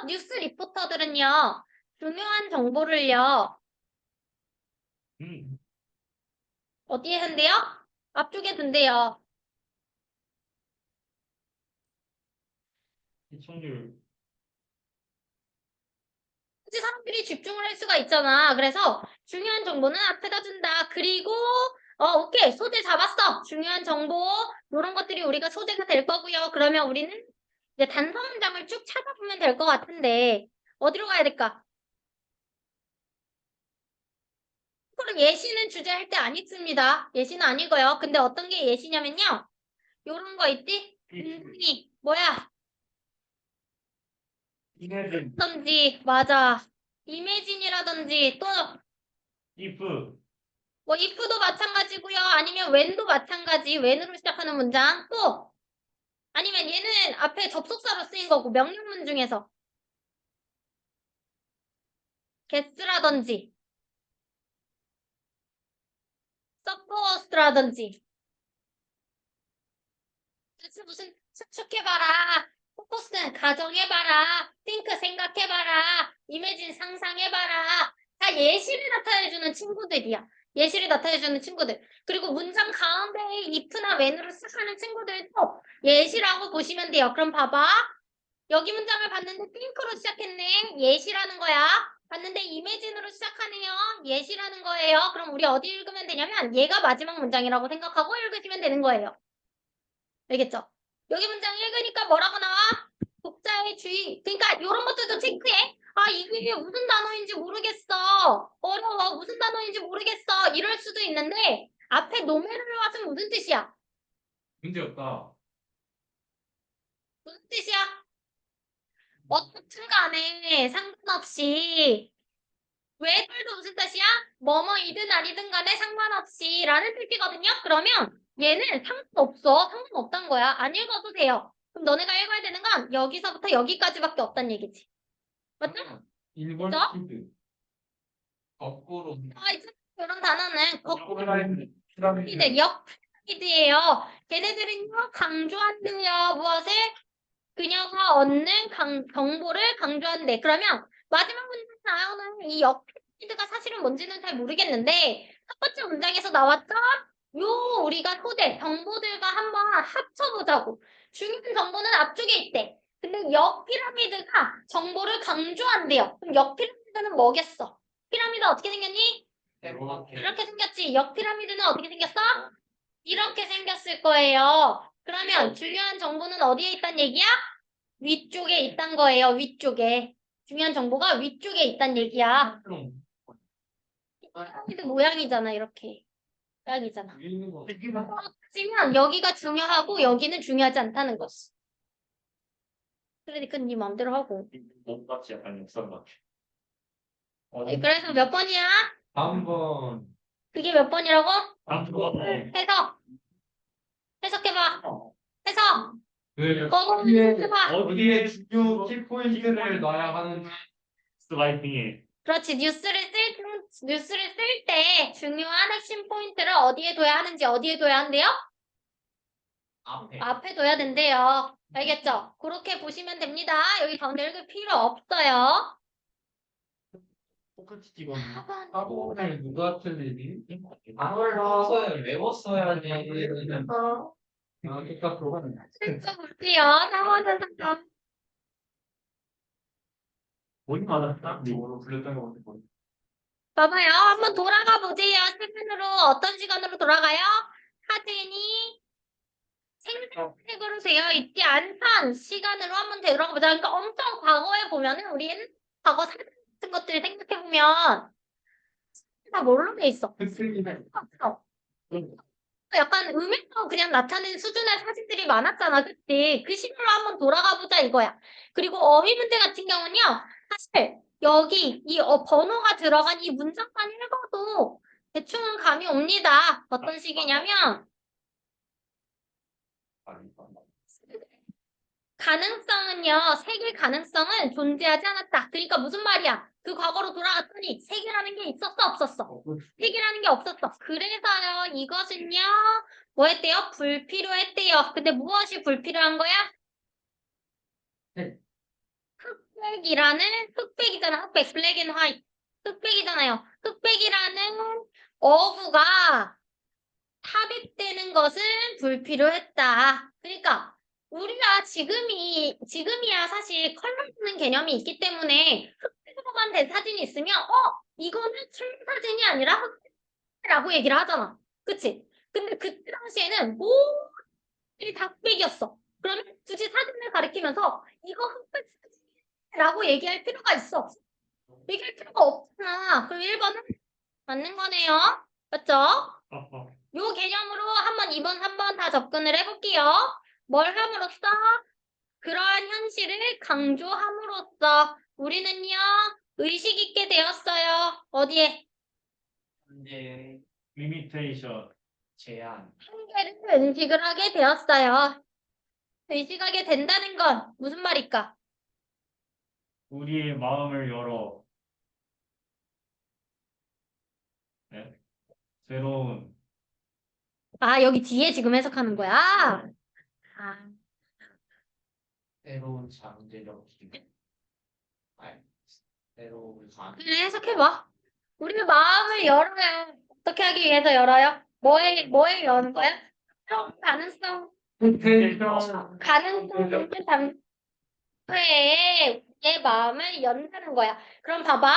뉴스 리포터들은요. 중요한 정보를요. 어디에 한대요? 앞쪽에 둔대요. 시청률. 그치, 사람들이 집중을 할 수가 있잖아. 그래서 중요한 정보는 앞에다 준다. 그리고 오케이. 소재 잡았어. 중요한 정보. 이런 것들이 우리가 소재가 될 거고요. 그러면 우리는 이제 단서 문장을 쭉 찾아보면 될 것 같은데 어디로 가야 될까? 그럼 예시는 주제할 때 안 있습니다. 예시는 아니고요. 근데 어떤 게 예시냐면요. 요런 거 있지? 뭐야? 이메진. 든지 맞아. 이매진이라든지 또 if. 뭐 if도 마찬가지고요. 아니면 when도 마찬가지. when으로 시작하는 문장. 또 아니면 얘는 앞에 접속사로 쓰인 거고 명령문 중에서 guess라든지 suppose라든지 그래서 무슨 추측해봐라. 포커스는 가정해봐라. think 생각해봐라. imagine 상상해봐라. 다 예시를 나타내주는 친구들이야. 예시를 나타내주는 친구들. 그리고 문장 가운데에 if나 when으로 시작하는 친구들도 예시라고 보시면 돼요. 그럼 봐봐. 여기 문장을 봤는데 think로 시작했네. 예시라는 거야. 봤는데 imagine으로 시작하네요. 예시라는 거예요. 그럼 우리 어디 읽으면 되냐면 얘가 마지막 문장이라고 생각하고 읽으시면 되는 거예요. 알겠죠? 여기 문장 읽으니까 뭐라고 나와? 독자의 주의. 그러니까 이런 것들도 체크해. 아, 이게 무슨 단어인지 모르겠어. 어려워. 무슨 단어인지 모르겠어. 이럴 수도 있는데 앞에 노메를 와서 무슨 뜻이야? 문제 없다. 무슨 뜻이야? 어떻든 간에 상관없이 왜들도 무슨 뜻이야? 뭐뭐이든 아니든 간에 상관없이 라는 뜻이거든요. 그러면 얘는 상관없어. 상관없단 거야. 안 읽어도 돼요. 그럼 너네가 읽어야 되는 건 여기서부터 여기까지밖에 없단 얘기지. 맞죠? 일본 그죠? 키드. 거꾸로. 이제 이런 단어는 피라미드. 피라미드, 역피라미드예요. 걔네들은요, 강조한대요. 무엇을? 그녀가 얻는 정보를 강조한대. 그러면 마지막 문장에 나오는 이 역피라미드가 사실은 뭔지는 잘 모르겠는데 첫 번째 문장에서 나왔죠? 요 우리가 소재, 정보들과 한번 합쳐보자고. 중요한 정보는 앞쪽에 있대. 근데 역피라미드가 정보를 강조한대요. 그럼 역피라미드는 뭐겠어? 피라미드 어떻게 생겼니? 이렇게 생겼지. 역피라미드는 어떻게 생겼어? 이렇게 생겼을 거예요. 그러면 중요한 정보는 어디에 있단 얘기야? 위쪽에 있단 거예요. 위쪽에. 중요한 정보가 위쪽에 있단 얘기야. 피라미드 모양이잖아. 이렇게. 모양이잖아. 하지만 여기가 중요하고 여기는 중요하지 않다는 것이. 그러니까 네 맘대로 하고. 몸같이 약간 역선 같아. 그래서 몇 번이야? 한번. 그게 몇 번이라고? 한번. 해석. 해석해봐. 해석. 그 거기에 해봐. 어디에 중요 키포인트를 놔야 하는지. 슬라이딩에. 그렇지. 뉴스를 쓸 때 중요한 핵심 포인트를 어디에 둬야 하는지 어디에 둬야 한대요? 앞에 둬야 된대요. 알겠죠? 그렇게 보시면 됩니다. 여기 가운데 읽을 필요 없어요. 똑같이 찍었네. 4번을 누가 틀리니? 단어를 외웠어야지. 그러니까 그거는. 볼게요. 4번은 잠깐. 뭐니 맞았다? 뭐로 불렸던 거 같아. 봐봐요. 한번 돌아가 보세요. 시간으로 어떤 시간으로 돌아가요? 사진이 생색으로 되어 있지 않던 시간으로 한번 되돌아가 보자. 그러니까 엄청 과거에 보면은 우리는 과거 사진 같은 것들을 생각해 보면 다 뭘로 돼 있어? 없어. 약간 음에서 그냥 나타낸 수준의 사진들이 많았잖아. 그치? 그 시절로 한번 돌아가 보자 이거야. 그리고 어휘 문제 같은 경우는요. 사실 여기 이 번호가 들어간 이 문장만 읽어도 대충은 감이 옵니다. 어떤 식이냐면 가능성은요. 색일 가능성은 존재하지 않았다. 그러니까 무슨 말이야? 그 과거로 돌아갔더니 색이라는 게 있었어 없었어? 색이라는 게 없었어. 그래서요. 이것은요. 뭐 했대요? 불필요했대요. 근데 무엇이 불필요한 거야? 네. 흑백이잖아. 흑백. 블랙 앤 화이트. 흑백이잖아요. 흑백이라는 어구가 삽입되는 것은 불필요했다. 그러니까 우리가 지금이야 사실 컬러 쓰는 개념이 있기 때문에 흑백으로만 된 사진이 있으면 이거는 컬러 사진이 아니라 흑백이라고 얘기를 하잖아. 그치? 근데 그때 당시에는 모든 다 흑백이었어. 그러면 굳이 사진을 가리키면서 이거 흑백 사진이라고 얘기할 필요가 있어. 얘기할 필요가 없잖아. 그럼 1번은 맞는 거네요. 맞죠? 요 개념으로 한번 2번, 3번 다 접근을 해볼게요. 뭘 함으로써? 그러한 현실을 강조함으로써 우리는요, 의식 있게 되었어요. 어디에? 이제 리미테이션 제한. 한계를 인식을 하게 되었어요. 의식하게 된다는 건 무슨 말일까? 우리의 마음을 열어. 네? 새로운 여기 뒤에 지금 해석하는 거야? 새로운 잠재력 기능. 새로운 그래, 해석해봐. 우리 마음을 열어요. 어떻게 하기 위해서 열어요? 뭐에 여는 거야? 가능성을 담회에 내 마음을 연다는 거야. 그럼 봐봐.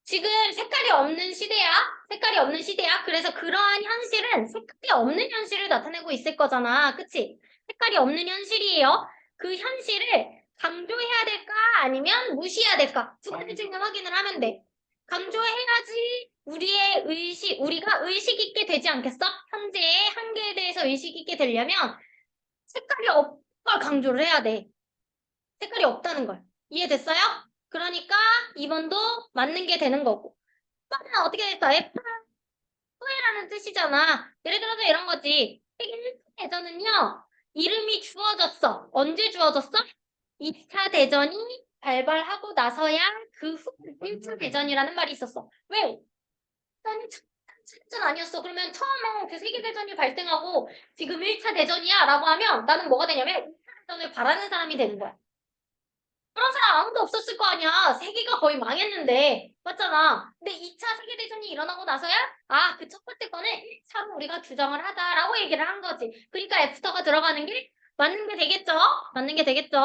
지금 색깔이 없는 시대야. 색깔이 없는 시대야. 그래서 그러한 현실은 색깔이 없는 현실을 나타내고 있을 거잖아. 그치? 색깔이 없는 현실이에요. 그 현실을 강조해야 될까? 아니면 무시해야 될까? 두 가지 중에 확인을 하면 돼. 강조해야지 우리가 의식 있게 되지 않겠어? 현재의 한계에 대해서 의식 있게 되려면 색깔이 없는 걸 강조를 해야 돼. 색깔이 없다는 걸. 이해됐어요? 그러니까 2번도 맞는 게 되는 거고. 그러면 어떻게 됐어? F 후회라는 뜻이잖아. 예를 들어서 이런 거지. 세계 1차 대전은요. 이름이 주어졌어. 언제 주어졌어? 2차 대전이 발발하고 나서야 그 후 1차 대전이라는 말이 있었어. 왜? 대전이 첫 대전 아니었어. 그러면 처음에 그 세계대전이 발생하고 지금 1차 대전이야 라고 하면 나는 뭐가 되냐면 2차 대전을 바라는 사람이 되는 거야. 그런 사람 아무도 없었을 거 아니야. 세계가 거의 망했는데. 맞잖아. 근데 2차 세계대전이 일어나고 나서야 그 첫 번째 거는 1차로 우리가 규정을 하자라고 얘기를 한 거지. 그러니까 애프터가 들어가는 게 맞는 게 되겠죠? 맞는 게 되겠죠?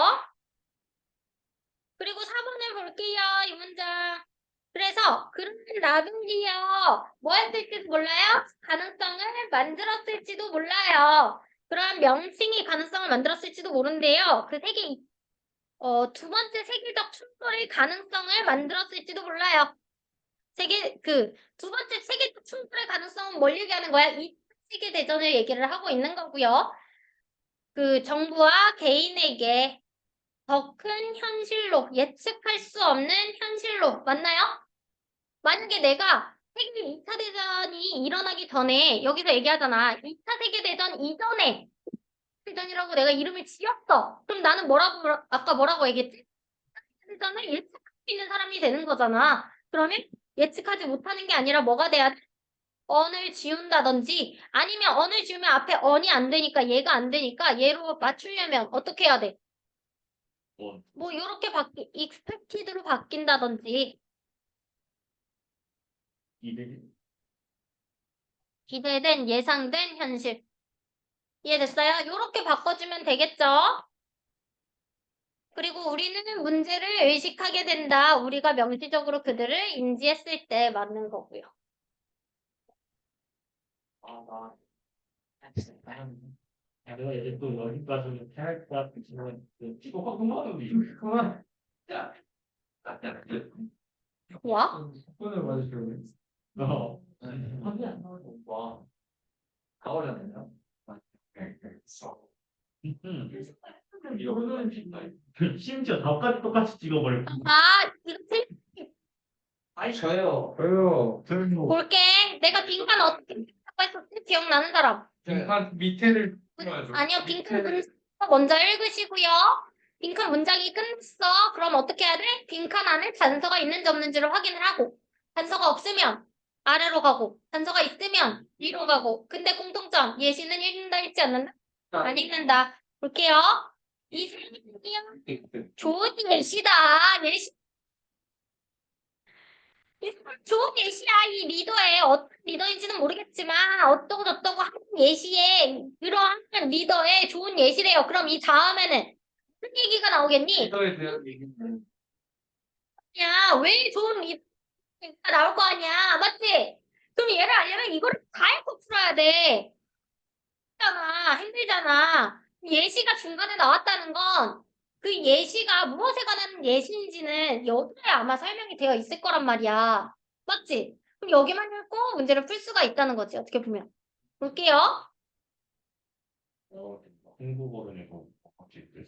그리고 4번을 볼게요. 이 문장. 그래서 그런 라벨이요. 뭐 했을지도 몰라요? 가능성을 만들었을지도 몰라요. 그런 명칭이 가능성을 만들었을지도 모른대요. 그 세계 두 번째 세계적 충돌의 가능성을 만들었을지도 몰라요. 두 번째 세계적 충돌의 가능성은 뭘 얘기하는 거야? 이 세계 대전을 얘기를 하고 있는 거고요. 그 정부와 개인에게 더 큰 현실로 예측할 수 없는 현실로 맞나요? 만약에 내가 세계 2차 대전이 일어나기 전에 여기서 얘기하잖아. 2차 세계대전 이전에 대전이라고 내가 이름을 지었어. 그럼 나는 아까 뭐라고 얘기했지? 대전을 예측할 수 있는 사람이 되는 거잖아. 그러면 예측하지 못하는 게 아니라 뭐가 돼야 돼? 언을 지운다든지 아니면 언을 지우면 앞에 언이 안 되니까 얘가 안 되니까 얘로 맞추려면 어떻게 해야 돼? 뭐 이렇게 expected로 바뀐다든지 기대된 예상된 현실 이해됐어요? 이렇게 바꿔주면 되겠죠? 그리고 우리는 문제를 의식하게 된다. 우리가 명시적으로 그들을 인지했을 때 맞는 거고요. 내가 이제 또 여기까지 이렇게 할까 싶지만 이거 그만 그만 야 와? 손을 맞으시고 손이 안 나오는 와 가오려네요. 이거는 심지어 답까지 똑같이 찍어버렸고. 이렇게 아니 저요. 볼게. 내가 빈칸 어떻게 하고 했었지? 기억나는 사람? 빈칸 밑에를 아니요, 빈칸 문장 먼저 읽으시고요. 빈칸 문장이 끝났어. 그럼 어떻게 해야 돼? 빈칸 안에 단서가 있는지 없는지를 확인을 하고, 단서가 없으면 아래로 가고, 단서가 있으면 위로 가고. 근데 공통점, 예시는 읽는다, 읽지 않는다? 안 읽는다. 볼게요. 이 사람이요. 좋은 예시다. 예시. 좋은 예시야. 이 리더의 어떤 리더인지는 모르겠지만 어떠고 저떠고 하는 예시에 그러한 리더의 좋은 예시래요. 그럼 이 다음에는 무슨 얘기가 나오겠니? 리더에 대한 얘기는 야, 왜 좋은 리더가 나올 거 아니야. 맞지? 그럼 얘를 알려면 이거를 다 읽고 풀어야 돼. 힘들잖아. 예시가 중간에 나왔다는 건 그 예시가 무엇에 관한 예시인지는 여기에 아마 설명이 되어 있을 거란 말이야. 맞지? 그럼 여기만 읽고 문제를 풀 수가 있다는 거지. 어떻게 보면. 볼게요. 공부 버전이고 같이 있을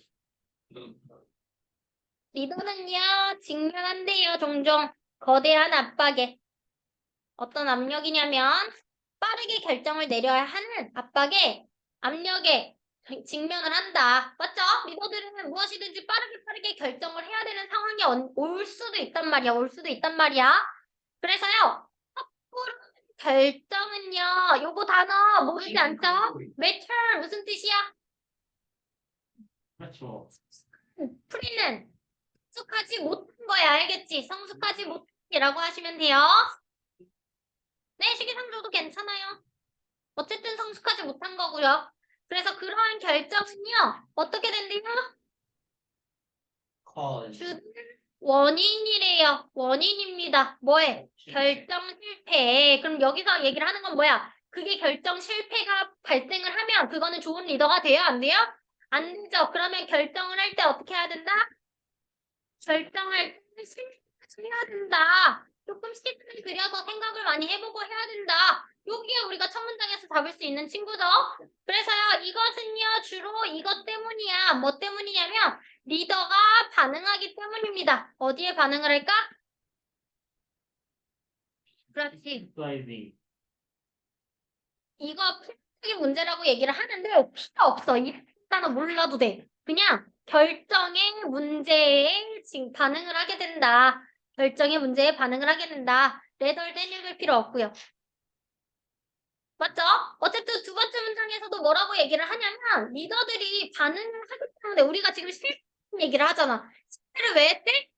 리더는요, 직면한대요. 종종 거대한 압박에. 어떤 압력이냐면 빠르게 결정을 내려야 하는 압력에 직면을 한다. 맞죠? 리더들은 무엇이든지 빠르게 결정을 해야 되는 상황이 올 수도 있단 말이야. 올 수도 있단 말이야. 그래서요. 섣부른 결정은요. 요거 단어 모르지 않죠? mature 무슨 뜻이야? 그렇죠. 풀이는 성숙하지 못한 거야. 알겠지? 성숙하지 못이라고 하시면 돼요. 네, 시기상조도 괜찮아요. 어쨌든 성숙하지 못한 거고요. 그래서 그러한 결정은요. 어떻게 된대요? 주 원인이래요. 원인입니다. 뭐에? 결정 실패. 그럼 여기서 얘기를 하는 건 뭐야? 그게 결정 실패가 발생을 하면 그거는 좋은 리더가 돼요? 안 돼요? 안 되죠. 그러면 결정을 할 때 어떻게 해야 된다? 결정을 해야 된다. 조금 시간을 들여서 생각을 많이 해보고 해야 된다. 여기에 우리가 첫 문장에서 잡을 수 있는 친구죠. 그래서요, 이것은요, 주로 이것 때문이야. 뭐 때문이냐면, 리더가 반응하기 때문입니다. 어디에 반응을 할까? 그렇지. 슬라이딩. 이거 필수적인 문제라고 얘기를 하는데, 필요 없어. 이 단어 몰라도 돼. 그냥 결정의 문제에 지금 반응을 하게 된다. 결정의 문제에 반응을 하게 된다. 레덜된 읽을 필요 없고요. 맞죠? 어쨌든 두 번째 문장에서도 뭐라고 얘기를 하냐면 리더들이 반응을 하기 때문에 우리가 지금 실패 얘기를 하잖아. 실패를 왜 했대?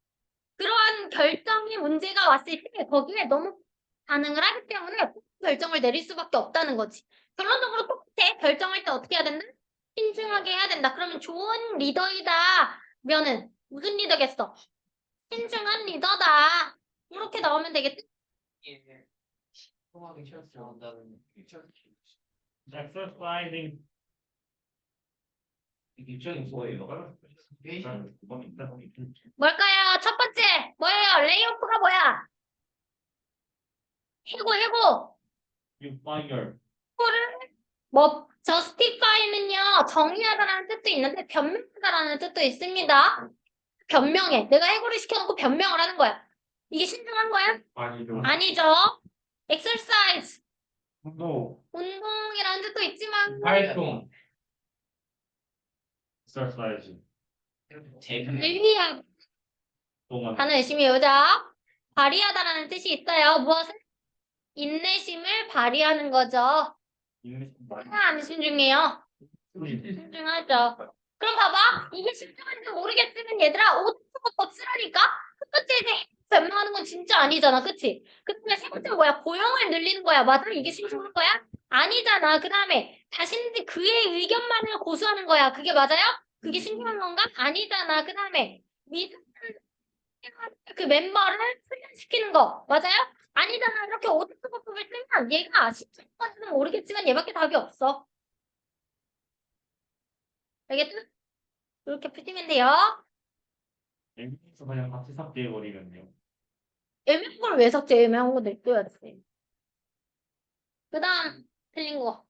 그러한 결정의 문제가 왔을 때 거기에 너무 반응을 하기 때문에 결정을 내릴 수밖에 없다는 거지. 결론적으로 똑같아. 결정할 때 어떻게 해야 된다? 신중하게 해야 된다. 그러면 좋은 리더이다. 면은 무슨 리더겠어? 신중한 리더다. 이렇게 나오면 되겠지? 예. 통하기 싫었어. 나는 엑서사이징. 입장이 뭐예요? 뭘까요? 첫 번째, 뭐예요? 레이오프가 뭐야? 해고. 유파이어. 뭐, justify는요, 정의하다라는 뜻도 있는데, 변명하다라는 뜻도 있습니다. 변명해. 내가 해고를 시켜놓고 변명을 하는 거야. 이게 신중한 거야? 아니죠. 아니죠. exercise, 운동. 운동이라는 뜻도 있지만, 활동. 엑서사이즈. 유의하, 동안. 단어 열심히 외우자. 발휘하다라는 뜻이 있어요. 무엇을? 인내심을 발휘하는 거죠. 안 신중해요. 신중하죠. 그럼 봐봐. 이게 신중한지 모르겠으면 얘들아, 오토법 쓰라니까? 첫 번째 이제 변명하는 건 진짜 아니잖아. 그치? 그 다음에 세 번째 뭐야? 고용을 늘리는 거야. 맞아? 이게 신중한 거야? 아니잖아. 그 다음에 자신들 그의 의견만을 고수하는 거야. 그게 맞아요? 그게 신중한 건가? 아니잖아. 그 다음에 그 멤버를 훈련시키는 거. 맞아요? 아니잖아. 이렇게 오토법을 쓰면 얘가 신중한 건지는 모르겠지만 얘밖에 답이 없어. 알겠죠? 이렇게 푸시면 돼요. 엑서 그냥 같이 삭제해버리겠네요. 애매한 걸 왜 삭제? 애매한 거 냅둬야지. 그 다음 틀린 거.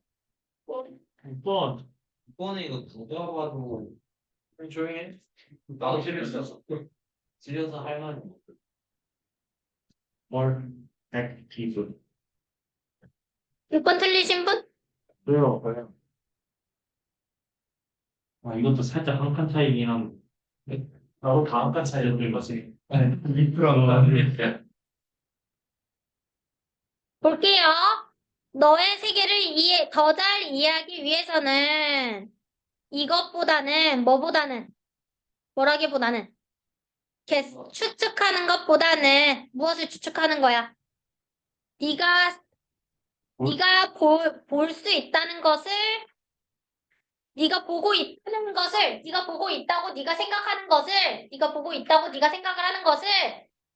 6번. 이번에 이거 누가 봐도 조용히 해. 나도 싫었어. 질려서 할 말이 없어. 뭘? 액티브. 6번 틀리신 분? 왜요? 왜요? 아, 이것도 살짝 한 칸 차이긴 한데. 나도 다음 칸 차이를 들 거지. 밑으로 볼게요. 너의 세계를 더 잘 이해하기 위해서는 이것보다는 뭐라기보다는 이렇게 추측하는 것보다는 무엇을 추측하는 거야? 네가 볼 수 있다는 것을 네가 보고 있다는 것을 네가 보고 있다고 네가 생각하는 것을 네가 보고 있다고 네가 생각을 하는 것을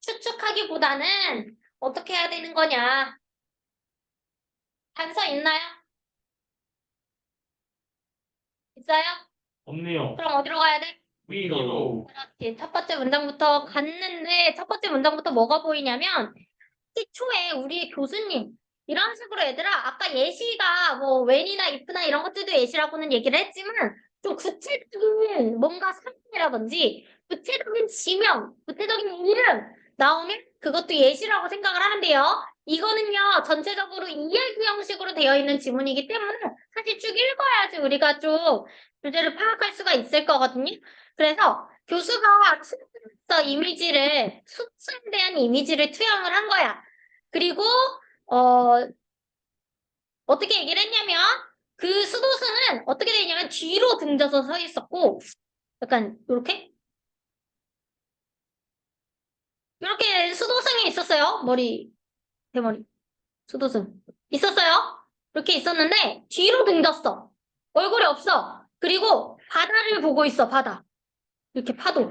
추측하기보다는 어떻게 해야 되는 거냐? 단서 있나요? 있어요? 없네요. 그럼 어디로 가야 돼? 위로. 그렇지. 첫 번째 문장부터 갔는데 첫 번째 문장부터 뭐가 보이냐면 시초에 우리 교수님 이런 식으로 얘들아 아까 예시가 뭐 when이나 if나 이런 것들도 예시라고는 얘기를 했지만 좀 구체적인 뭔가 사람이라든지 구체적인 지명, 구체적인 이름 나오면 그것도 예시라고 생각을 하는데요. 이거는요 전체적으로 이야기 형식으로 되어 있는 지문이기 때문에 사실 쭉 읽어야지 우리가 좀 주제를 파악할 수가 있을 거거든요. 그래서 교수가 수업에서 이미지를 수치에 대한 이미지를 투영을 한 거야. 그리고 어떻게 얘기를 했냐면 그 수도승은 어떻게 돼 있냐면 뒤로 등져서 서 있었고 약간 이렇게 수도승이 있었어요. 머리 대머리 수도승 있었어요. 이렇게 있었는데 뒤로 등졌어. 얼굴이 없어. 그리고 바다를 보고 있어. 바다. 이렇게 파도.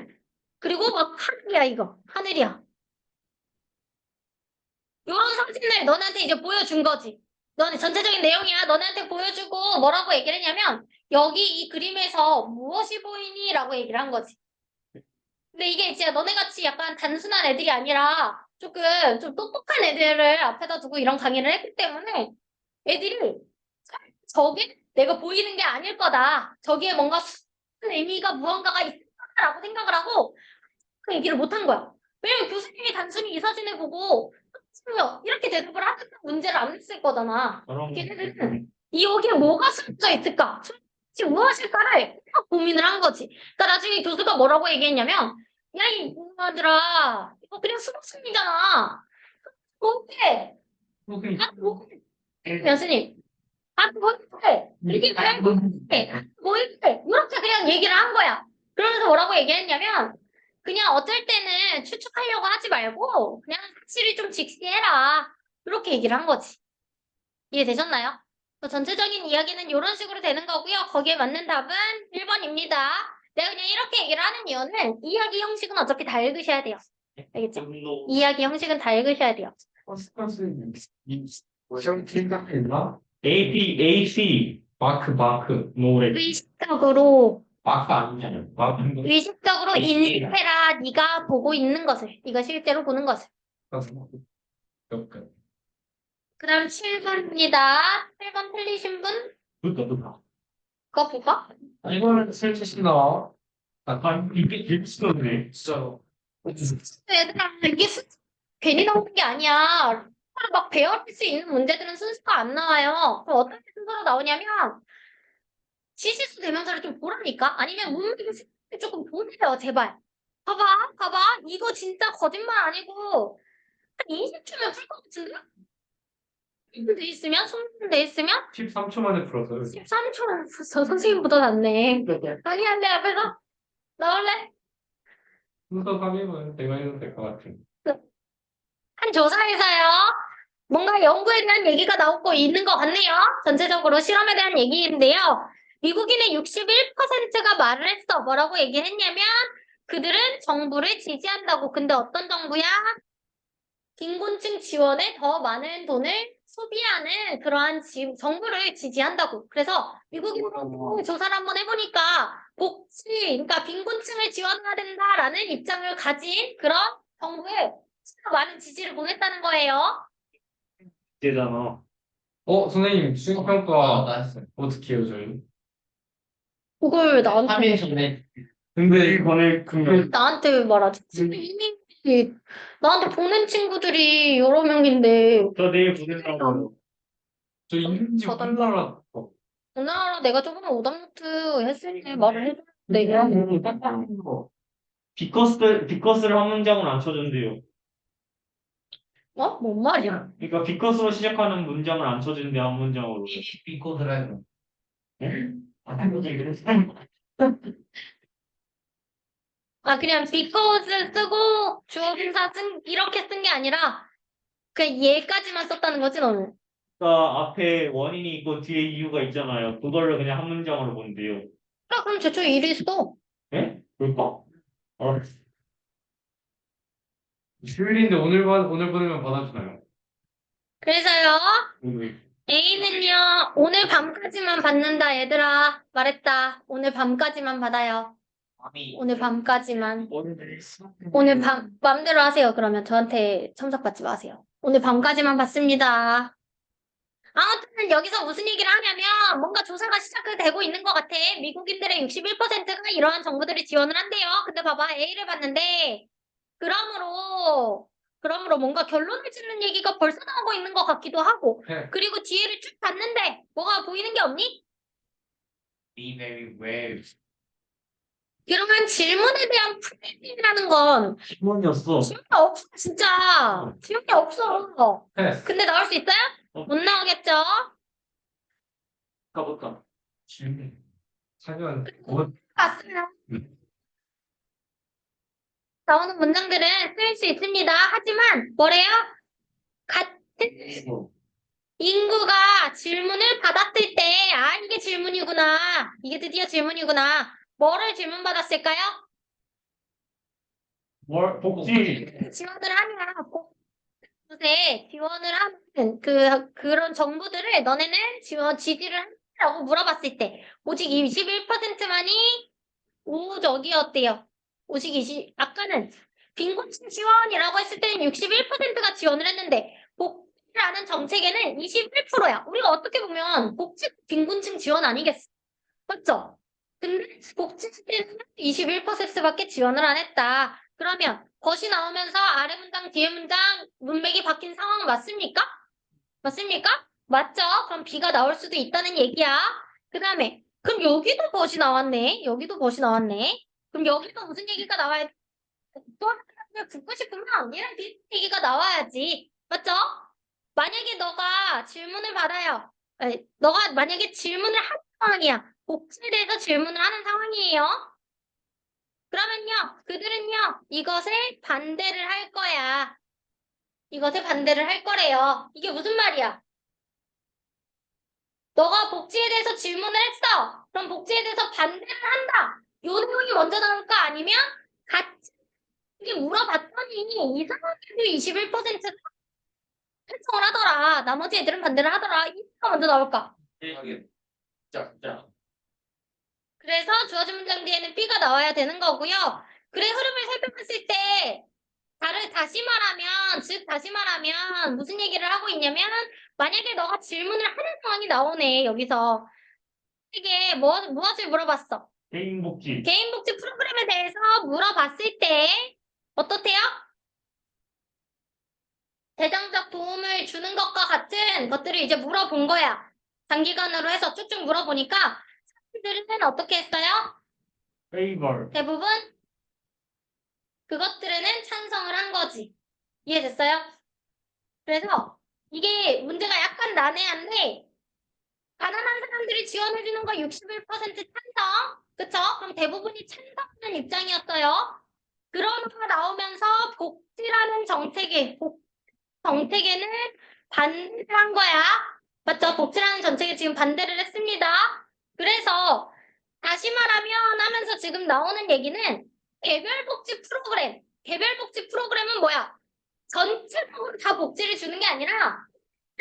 그리고 막 하늘이야 이거. 하늘이야. 이런 사진을 너네한테 이제 보여준 거지. 너네 전체적인 내용이야. 너네한테 보여주고 뭐라고 얘기를 했냐면 여기 이 그림에서 무엇이 보이니? 라고 얘기를 한 거지. 근데 이게 진짜 너네같이 약간 단순한 애들이 아니라 조금 좀 똑똑한 애들을 앞에다 두고 이런 강의를 했기 때문에 애들이 저게 내가 보이는 게 아닐 거다. 저기에 뭔가 숨은 의미가 무언가가 있을 거다라고 생각을 하고 그 얘기를 못 한 거야. 왜냐면 교수님이 단순히 이 사진을 보고 이렇게 대답을 하는 문제를 안 냈을 거잖아. 그럼 걔네들은 이 여기에 뭐가 숨겨져 있을까? 숨겨져 무엇일까를 고민을 한 거지. 그러니까 나중에 교수가 뭐라고 얘기했냐면 야, 이 인간들아 이거 그냥 수학순이잖아. 뭐해? 뭐해? 교수님 뭐해? 이게 왜 뭐해? 이렇게 그냥 얘기를 한 거야. 그러면서 뭐라고 얘기했냐면 그냥 어쩔 때는 추측하려고 하지 말고 그냥 사실을 좀 직시해라. 이렇게 얘기를 한 거지. 이해되셨나요? 전체적인 이야기는 이런 식으로 되는 거고요. 거기에 맞는 답은 1번입니다. 내가 그냥 이렇게 얘기를 하는 이유는 이야기 형식은 어차피 다 읽으셔야 돼요. 알겠죠? 이야기 형식은 다 읽으셔야 돼요. 시험 생각했나? AP 마크 노래 의식적으로 마크 아니잖아요. 마크 의식적으로 인식해라. 네가 보고 있는 것을. 네가 실제로 보는 것을. 그 다음 7번입니다. 7번 틀리신 분? 그니까 그거 볼까? 이거는 슬치시나? 이게 일치도네 진짜로. 얘들아, 이게 괜히 나오는 게 아니야. 막 배울 수 있는 문제들은 순서가 안 나와요. 그럼 어떤 순서로 나오냐면 시시수 대명사를 좀 보라니까? 아니면 문맥을 조금 보세요, 제발. 봐봐. 이거 진짜 거짓말 아니고 한 20초면 풀 것 같은데? 돼 있으면, 손돼 있으면 13초 만에 풀었어요. 13초면 저 선생님보다 낫네. 아니, 할래, 앞에서? 나올래? 순서 확인은 제가 해도 될 것 같아요. 한 조사에서요. 뭔가 연구에 대한 얘기가 나오고 있는 것 같네요. 전체적으로 실험에 대한 얘기인데요. 미국인의 61%가 말을 했어. 뭐라고 얘기를 했냐면 그들은 정부를 지지한다고. 근데 어떤 정부야? 빈곤층 지원에 더 많은 돈을 소비하는 그러한 정부를 지지한다고. 그래서 미국인으로 조사를 한번 해보니까 복지, 그러니까 빈곤층을 지원해야 된다라는 입장을 가진 그런 정부에 진짜 많은 지지를 보냈다는 거예요. 되잖아. 선생님 수행평가 어떻게 해요 저희? 그걸 나한테 전에 근데 이번에 나한테 왜 말하지? 이미 나한테 보낸 친구들이 여러 명인데 저 내일 보낸다고요. 저 이름지 더 달라. 우리나라 오늘 내가 조금 오답노트 했을 때 말을 해줬는데 비커스를 한 문장은 안 쳐준대요. 어? 뭔 말이야? 그러니까 비커스로 시작하는 문장을 안 쳐준대 한 문장으로. 믿고 들어요. 아 그냥 because 쓰고 주어 동사 이렇게 쓴 게 아니라 그냥 얘까지만 썼다는 거지 너는? 그러니까 앞에 원인이 있고 뒤에 이유가 있잖아요. 그걸로 그냥 한 문장으로 본대요. 그럼 제초 일이 써. 예? 그럴까? 휴일인데 오늘 보내면 받아주나요? 그래서요 음. A는요 오늘 밤까지만 받는다 얘들아 말했다. 오늘 밤까지만 받아요. 오늘 밤까지만. 오늘 밤 맘대로 하세요. 그러면 저한테 첨삭받지 마세요. 오늘 밤까지만 받습니다. 아무튼 여기서 무슨 얘기를 하냐면 뭔가 조사가 시작되고 있는 것 같아. 미국인들의 61%가 이러한 정부들이 지원을 한대요. 근데 봐봐 A를 봤는데 그러므로 뭔가 결론을 짓는 얘기가 벌써 나오고 있는 것 같기도 하고 네. 그리고 뒤에를 쭉 봤는데 뭐가 보이는 게 없니? Be very well. 그러면 질문에 대한 풀이라는 건 신문이었어. 지원이 없어 진짜 지원이 없어. 패스. 근데 나올 수 있어요? 못 나오겠죠? 가볼까? 하지만 봤어요. 나오는 문장들은 쓸 수 있습니다. 하지만 뭐래요? 같은 인구가 질문을 받았을 때 아 이게 질문이구나. 이게 드디어 질문이구나. 뭐를 질문받았을까요? 복지. 지원을 하냐. 곳에 지원을 하는 그런 정부들을 너네는 지지를 한다고 물어봤을 때 오직 21%만이 우적이었대요. 오직 아까는 빈곤층 지원이라고 했을 때는 61%가 지원을 했는데 복지라는 정책에는 21%야. 우리가 어떻게 보면 복지 빈곤층 지원 아니겠어? 맞죠? 근데 복지는 21%밖에 지원을 안 했다. 그러면 것이 나오면서 아래 문장, 뒤에 문장 문맥이 바뀐 상황 맞습니까? 맞습니까? 맞죠? 그럼 B가 나올 수도 있다는 얘기야. 그 다음에 그럼 여기도 벗이 나왔네. 여기도 벗이 나왔네. 그럼 여기도 무슨 얘기가 나와야 돼? 또 하나 듣고 싶으면 얘랑 비슷한 얘기가 나와야지. 맞죠? 만약에 너가 질문을 받아요. 아니, 너가 만약에 질문을 하는 상황이야. 복지에 대해서 질문을 하는 상황이에요. 그러면요, 그들은요, 이것에 반대를 할 거야. 이것에 반대를 할 거래요. 이게 무슨 말이야? 너가 복지에 대해서 질문을 했어. 그럼 복지에 대해서 반대를 한다. 요 내용이 먼저 나올까? 아니면 같이 이게 물어봤더니 이 상황에도 21% 찬성을 하더라. 나머지 애들은 반대를 하더라. 이가 먼저 나올까? 자. 그래서 주어진 문장 뒤에는 B가 나와야 되는 거고요. 글의 흐름을 살펴봤을 때 다시 말하면 무슨 얘기를 하고 있냐면 만약에 너가 질문을 하는 상황이 나오네. 여기서 이게 무엇을 물어봤어? 개인 복지. 개인 복지 프로그램에 대해서 물어봤을 때 어떻대요? 재정적 도움을 주는 것과 같은 것들을 이제 물어본 거야. 단기간으로 해서 쭉쭉 물어보니까 사람들은 어떻게 했어요? 페이버. 대부분 그것들에는 찬성을 한 거지. 이해됐어요? 그래서 이게 문제가 약간 난해한데 가난한 사람들이 지원해주는 거 61% 찬성. 그쵸? 그럼 대부분이 찬성하는 입장이었어요. 그러다가 나오면서 복지라는 정책에는 반대를 한 거야. 맞죠? 복지라는 정책에 지금 반대를 했습니다. 그래서 다시 말하면 하면서 지금 나오는 얘기는 개별복지 프로그램은 뭐야? 전체적으로 다 복지를 주는 게 아니라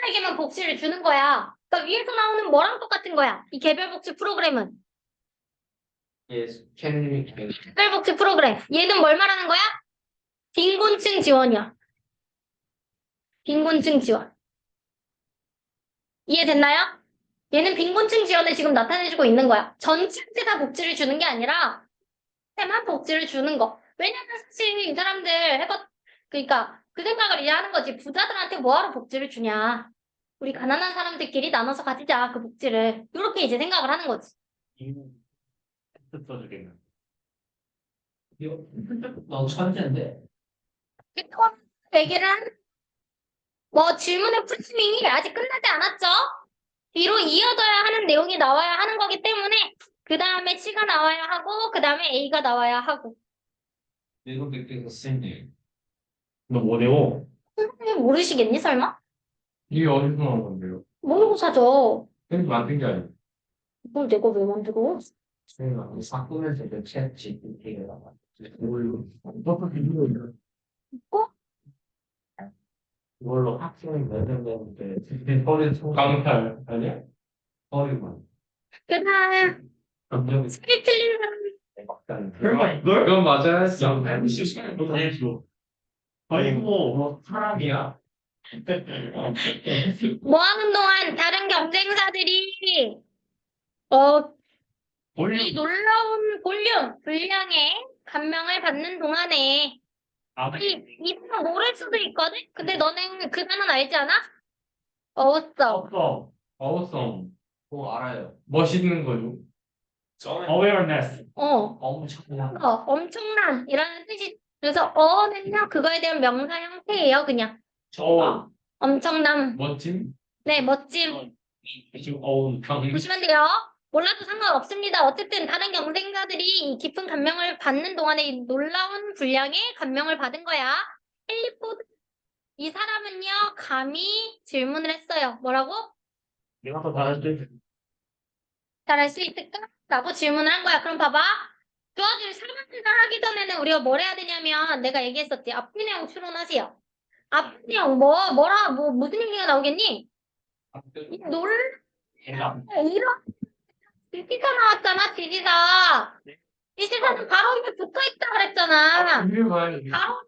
에게만 복지를 주는 거야. 그러니까 위에서 나오는 뭐랑 똑같은 거야? 이 개별복지 프로그램은. 개별복지 프로그램. 얘는 뭘 말하는 거야? 빈곤층 지원이야. 빈곤층 지원. 이해됐나요? 얘는 빈곤층 지원을 지금 나타내주고 있는 거야. 전체한테 다 복지를 주는 게 아니라 한테만 복지를 주는 거. 왜냐면 사실 이 사람들 그러니까 그 생각을 이제 하는 거지. 부자들한테 뭐하러 복지를 주냐. 우리 가난한 사람들끼리 나눠서 가지자 그 복지를. 이렇게 이제 생각을 하는 거지. 써주겠네. 이거 너무 천재인데. 그런 얘기를 질문의 프리밍이 아직 끝나지 않았죠? 뒤로 이어져야 하는 내용이 나와야 하는 거기 때문에 그 다음에 C가 나와야 하고 그 다음에 A가 나와야 하고. 일곱 개 쓰네. 너 뭐 내고? 선생님 모르시겠니 설마? 이게 어디서 나온 건데요? 모르고 사죠. 쌤이 만든 게 아니에요. 그걸 내가 왜 만들어? 저희가 사건에서 챗 GPT가 나와. 그걸로 학생이 매듭되는데 강탈 아니야? 허리만. 그 다음 감정이 소리 틀린 사람 막상. 설마 이걸? 그건 맞아야 했어. 아이고, 뭐 사람이야. 모아놓은 동안 다른 경쟁사들이 이 놀라운 분량의 감명을 받는 동안에 이 단어 모를 수도 있거든? 근데 너는 그 단어는 알지 않아? 어웠어. 없어. 어우성. 그거 알아요. 멋있는 거죠. awareness. 엄청난. 엄청난 이라는 뜻이 그래서 어는요 그거에 대한 명사 형태예요 그냥 엄청남 멋짐. 네 멋짐 지금 보시면 돼요 몰라도 상관없습니다 어쨌든 다른 경쟁자들이 이 깊은 감명을 받는 동안에 이 놀라운 분량의 감명을 받은 거야 헨리 포드 이 사람은요 감히 질문을 했어요 뭐라고? 내가 더 잘할 수 있어. 잘할 수 있을까? 라고 질문을 한 거야 그럼 봐봐 주어질 설문을 하기 전에는 우리가 뭘 해야 되냐면 내가 얘기했었지. 앞뒤 내용 추론하세요. 앞뒤 내용 무슨 얘기가 나오겠니? 이런 지지사 나왔잖아 지지사. 지지사는 바로 옆에 붙어있다 그랬잖아. 이게 뭐야 이게? 바로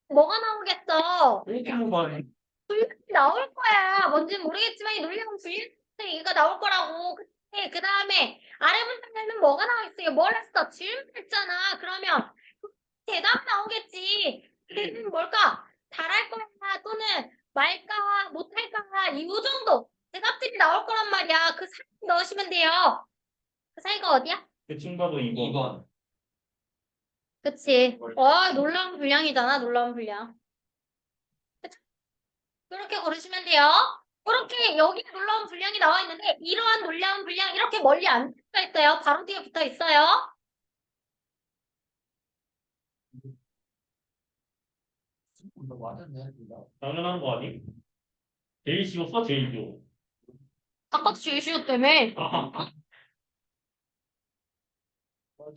뭐가 나오겠어? 이렇게 한 번에. 분량이 나올 거야. 뭔지는 모르겠지만 이 논리는 분량 얘기가 나올 거라고. 그 다음에 아래 문장에는 뭐가 나와 있어요? 뭘 했어? 질문했잖아. 그러면 대답 나오겠지. 대답은 뭘까? 잘할 거야 또는 말까 못할까 이 정도 대답들이 나올 거란 말이야. 그 사이 넣으시면 돼요. 그 사이가 어디야? 대충 봐도 2번. 2번. 그치. 놀라운 분량이잖아. 놀라운 분량. 그쵸? 이렇게 고르시면 돼요. 이렇게 여기 놀라운 분량이 나와 있는데 이러한 놀라운 분량 이렇게 멀리 안 붙어 있어요. 바로 뒤에 붙어 있어요. 너 맞았네. 당연한 거 아니? 제일 쉬웠어, 제일 쉬워. 아까 제일 쉬웠다며.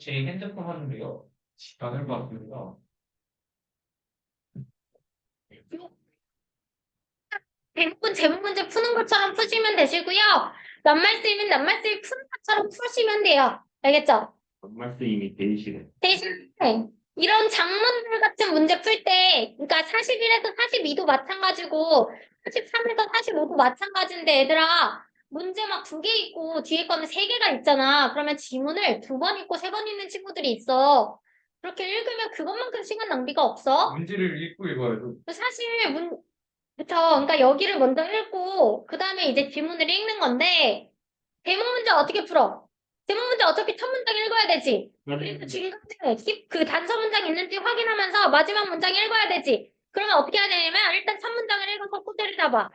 제 핸드폰 하는데요. 시간을 봤습니다. 대부분 제목 문제 푸는 것처럼 푸시면 되시고요. 낱말 쓰이면 낱말 쓰이 푸는 것처럼 푸시면 돼요. 알겠죠? 정말 쓰임이 제일 싫어. 대신 이런 장문들 같은 문제 풀 때, 그러니까 41에서 42도 마찬가지고 43에서 45도 마찬가지인데 얘들아 문제 막 2개 있고 뒤에 거는 3개가 있잖아. 그러면 지문을 2번 읽고 3번 읽는 친구들이 있어. 그렇게 읽으면 그것만큼 시간 낭비가 없어. 문제를 읽고 읽어야죠. 사실 그러니까 여기를 먼저 읽고 그 다음에 이제 지문을 읽는 건데 대문 문제 어떻게 풀어? 대문 문제 어차피 첫 문장 읽어야 되지. 그리고 중간에 그 단서 문장 있는지 확인하면서 마지막 문장 읽어야 되지. 그러면 어떻게 해야 되냐면 일단 첫 문장을 읽어서 소재를 잡아.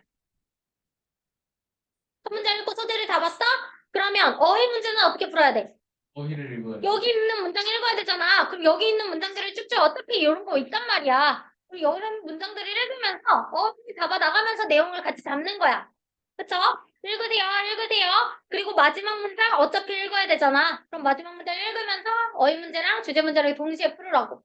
첫 문장 읽고 소재를 잡았어? 그러면 어휘 문제는 어떻게 풀어야 돼? 어휘를 읽어야죠. 여기 있는 문장 읽어야 되잖아. 그럼 여기 있는 문장들을 쭉쭉 어차피 이런 거 있단 말이야. 그리고 여기 있는 문장들을 읽으면서 어휘 잡아 나가면서 내용을 같이 잡는 거야. 그쵸? 읽으세요, 읽으세요. 그리고 마지막 문장 어차피 읽어야 되잖아. 그럼 마지막 문장 읽으면서 어휘 문제랑 주제 문제를 동시에 풀으라고.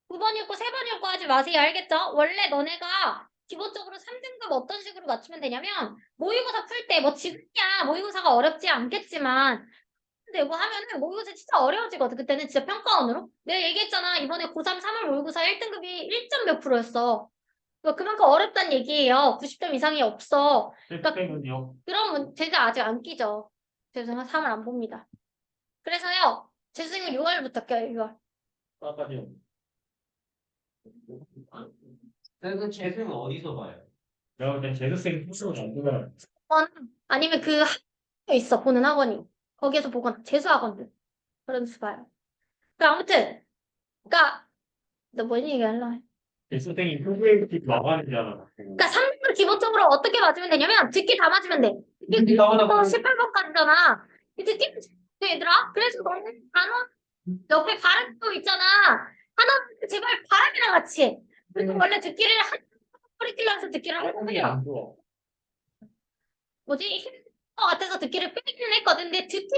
2번 읽고 3번 읽고 하지 마세요. 알겠죠? 원래 너네가 기본적으로 3등급 어떤 식으로 맞추면 되냐면 모의고사 풀 때 뭐 지금이야 모의고사가 어렵지 않겠지만 되고 하면은 모의고사 진짜 어려워지거든. 그때는 진짜 평가원으로. 내가 얘기했잖아. 이번에 고3 3월 모의고사 1등급이 1점 몇 프로였어. 그러니까 그만큼 어렵단 얘기예요. 90점 이상이 없어. 땡은요. 그럼 제가 아직 안 끼죠. 죄송해요. 3을 안 봅니다. 그래서요. 제 선생님 6월부터 껴요. 6월. 아까지요. 그 재수는 어디서 봐요? 내가 볼땐 제수생 풀수는 안 되면 아니면 그 학교 있어. 보는 학원이. 거기에서 보거나 재수학원들. 그런 수 봐요. 아무튼 그러니까 너 뭔 얘기할라 해? 제수생이 후배집 나가는잖아. 그러니까 3등급 기본적으로 어떻게 맞으면 되냐면 듣기 다 맞으면 돼. 듣기 나오나 18번까지잖아. 듣기 얘들아. 그래서 너는 단어 옆에 발음도 있잖아. 하나 제발 발음이랑 같이 해. 그리고 원래 듣기를 한 커리큘럼에서 듣기를 하는 발음이 거예요. 안 좋아. 뭐지? 힘들 것 같아서 듣기를 빼기는 했거든. 근데 듣기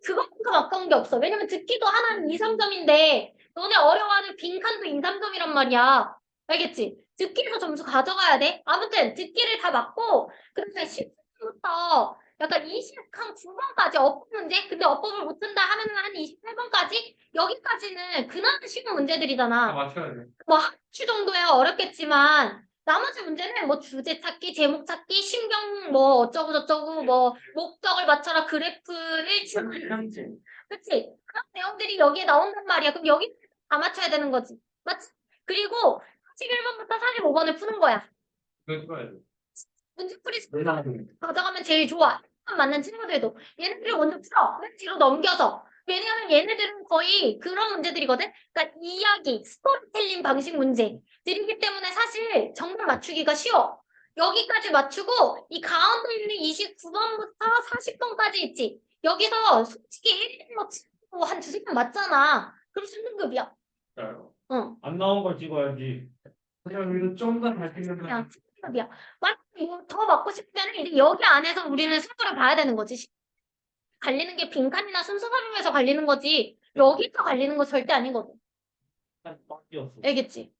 그것만큼 아까운 게 없어. 왜냐면 듣기도 하나는 2, 3점인데 너네 어려워하는 빈칸도 2, 3점이란 말이야. 알겠지? 듣기에서 점수 가져가야 돼. 아무튼 듣기를 다 맞고 그다음에 10분부터 약간 20한 9번까지 어법 문제? 근데 어법을 못 든다 하면은 한 28번까지? 여기까지는 그나마 쉬운 다 문제들이잖아. 맞춰야 돼. 뭐 학추 정도야 어렵겠지만 나머지 문제는 뭐 주제 찾기, 제목 찾기, 신경 뭐 어쩌고 저쩌고 뭐 목적을 맞춰라 그래프 일치 그치? 그런 내용들이 여기에 나온단 말이야. 그럼 여기 다 맞춰야 되는 거지. 맞지? 그리고 41번부터 45번을 푸는 거야. 그거 써야 돼. 문제풀이 가져가면 제일 좋아. 맞는 친구들도 얘네들이 먼저 풀어. 맨 뒤로 넘겨서. 왜냐하면 얘네들은 거의 그런 문제들이거든. 그러니까 이야기, 스토리텔링 방식 문제들이기 때문에 사실 정답 맞추기가 쉬워. 여기까지 맞추고 이 가운데 있는 29번부터 40번까지 있지. 여기서 솔직히 1번 치고 한 두세 번 맞잖아. 그럼 3등급이야. 진짜요? 응. 안 나온 걸 찍어야지. 그냥 이거 좀더 밝히면 그냥 등급이야. 만약 이거 더 맞고 싶으면 이제 여기 안에서 우리는 승부를 봐야 되는 거지. 갈리는 게 빈칸이나 순서 설명에서 갈리는 거지. 여기서 갈리는 거 절대 아니거든. 한 바뀌었어. 알겠지?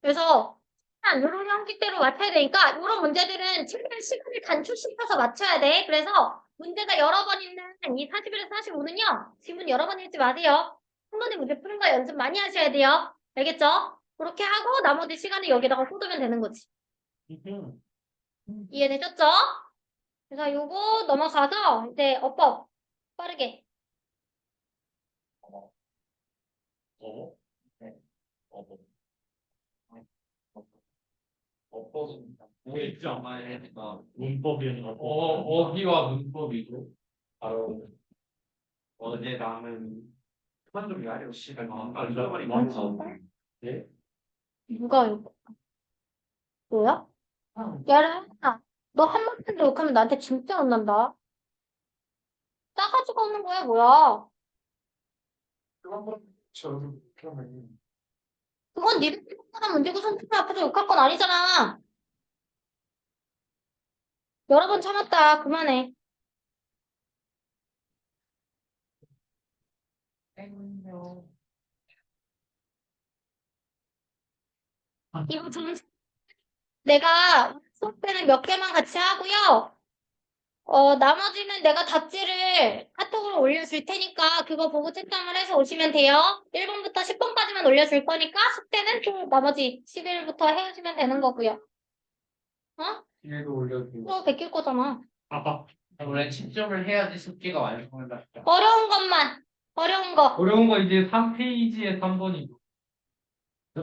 그래서 그냥 이런 형식대로 맞춰야 되니까 이런 문제들은 최대한 시간을 단축시켜서 맞춰야 돼. 그래서 문제가 여러 번 있는 이 41에서 45는요. 지문 여러 번 읽지 마세요. 한 번에 문제 푸는 거 연습 많이 하셔야 돼요. 알겠죠? 그렇게 하고 나머지 시간을 여기다가 쏟으면 되는 거지. 이해되셨죠? 그래서 요거 넘어가서 이제 어법 빠르게. 어? 네. 어법. 어법은 뭐에 있지 않아야 되니까. 문법이 아니라 어휘와 문법이죠. 바로 어제 남은 그만 좀 야려 시간 알다. 예? 누가 요거? 뭐야? 야라, 너 한 번만 더 욕하면 나한테 진짜 혼난다. 싸가지고 오는 거야, 뭐야? 그건 네 생각보다 문제고 선생님 앞에서 욕할 건 아니잖아. 여러 번 참았다. 그만해. 이거 좀 내가 수업 때는 몇 개만 같이 하고요. 나머지는 내가 답지를 카톡으로 올려줄 테니까 그거 보고 채점을 해서 오시면 돼요. 1번부터 10번까지만 올려줄 거니까 숙제는 또 나머지 11부터 해주시면 되는 거고요. 어? 이해도 올려주고. 또 베낄 거잖아. 원래 채점을 해야지 숙제가 완성된다. 어려운 것만. 어려운 거. 어려운 거 이제 3페이지에 3번이고.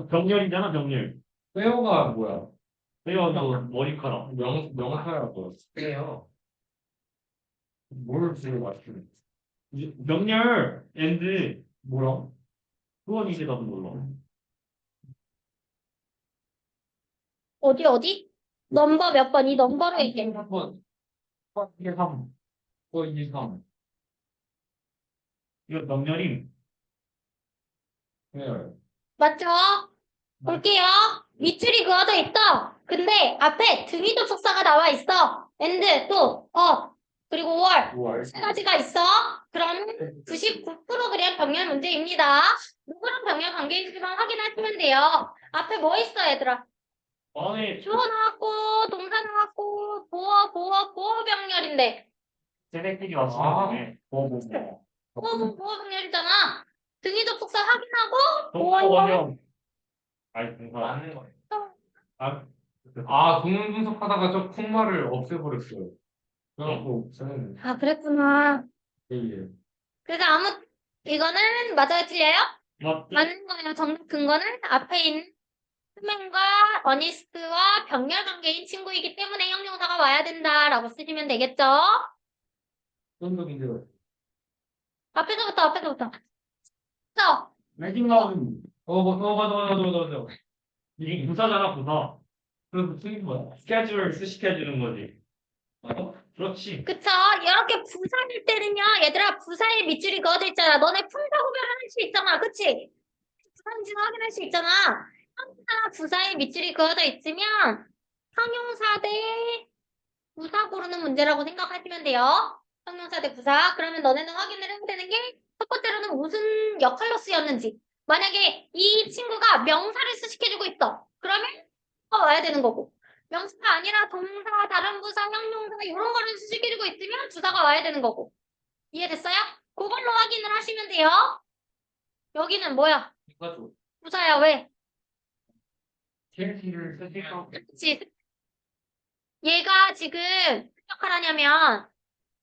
병렬이잖아, 병렬. 빼어가 뭐야? 빼어도 머리카락. 명사라고. 그래요. 뭘 주로 맞추는? 병렬, 엔드, 뭐라? 그건 이제 나도 몰라. 어디? 넘버 몇 번? 이 넘버로 얘기해. 3번. 이게 3. 이게 3. 이거 병렬임. 네. 맞죠? 볼게요. 밑줄이 그어져 있어. 근데 앞에 등위도 속사가 나와 있어. and 또 그리고 월 뭐 세 가지가 있어. 그럼 99% 그냥 병렬 문제입니다. 누구랑 병렬 관계인지만 확인하시면 돼요. 앞에 뭐 있어, 얘들아? 안에 주어 나왔고 동사 나왔고 보어 병렬인데 새내끼리 아. 왔으면 보어 병렬이잖아. 등위도 속사 확인하고 동사원형. 아니, 동사. 맞는 거예요. 동문 분석하다가 저 콤마를 없애버렸어요. 그래갖고 저는 아, 그랬구나. 예. 그래서 이거는 맞아요, 틀려요? 맞지? 맞는 거예요. 정답 근거는 앞에 있는 스맨과 어니스트와 병렬 관계인 친구이기 때문에 형용사가 와야 된다라고 쓰시면 되겠죠? 좀더 문제가. 앞에서부터. 그래서 레깅라운. 맞아. 이게 부사잖아, 부사. 그래서 틀린 거야. 스케줄 시켜주는 거지. 그렇지. 그쵸? 이렇게 부사일 때는요, 얘들아 부사의 밑줄이 그어져 있잖아. 너네 품사 구별할 수 있잖아, 그치? 부사인지는 확인할 수 있잖아. 형용사 부사의 밑줄이 그어져 있으면 형용사 대 부사 고르는 문제라고 생각하시면 돼요. 형용사 대 부사. 그러면 너네는 확인을 해야 되는 게 첫 번째로는 무슨 역할로 쓰였는지. 만약에 이 친구가 명사를 수식해주고 있어. 그러면 와야 되는 거고. 명사가 아니라 동사, 다른 부사, 형용사 이런 거를 수식해주고 있으면 주사가 와야 되는 거고. 이해됐어요? 그걸로 확인을 하시면 돼요. 여기는 뭐야? 이거죠. 부사야, 왜? 제시를 쓰니까 그치? 얘가 지금 무슨 역할 하냐면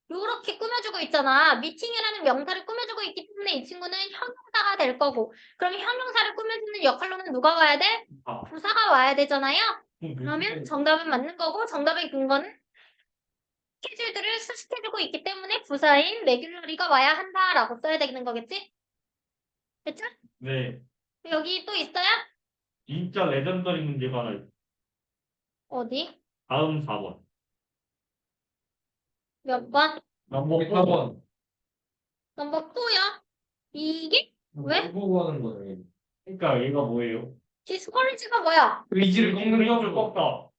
요렇게 꾸며주고 있잖아. 미팅이라는 명사를 꾸며주고 있기 때문에 이 친구는 형용사가 될 거고. 그럼 형용사를 꾸며주는 역할로는 누가 와야 돼? 아. 부사가 와야 되잖아요. 네. 그러면 정답은 맞는 거고 정답의 근거는 스케줄들을 수식해주고 있기 때문에 부사인 레귤러리가 와야 한다라고 써야 되는 거겠지? 됐죠? 네. 여기 또 있어요? 진짜 레전더리 문제가 하나 있어. 어디? 다음 4번. 몇 번? 넘버 4번. 넘버 2요? 이게? 왜? 보고 하는 거예요. 그러니까 얘가 뭐예요? 디스커리지가 뭐야? 의지를 꺾는 능력을 거죠. 꺾다.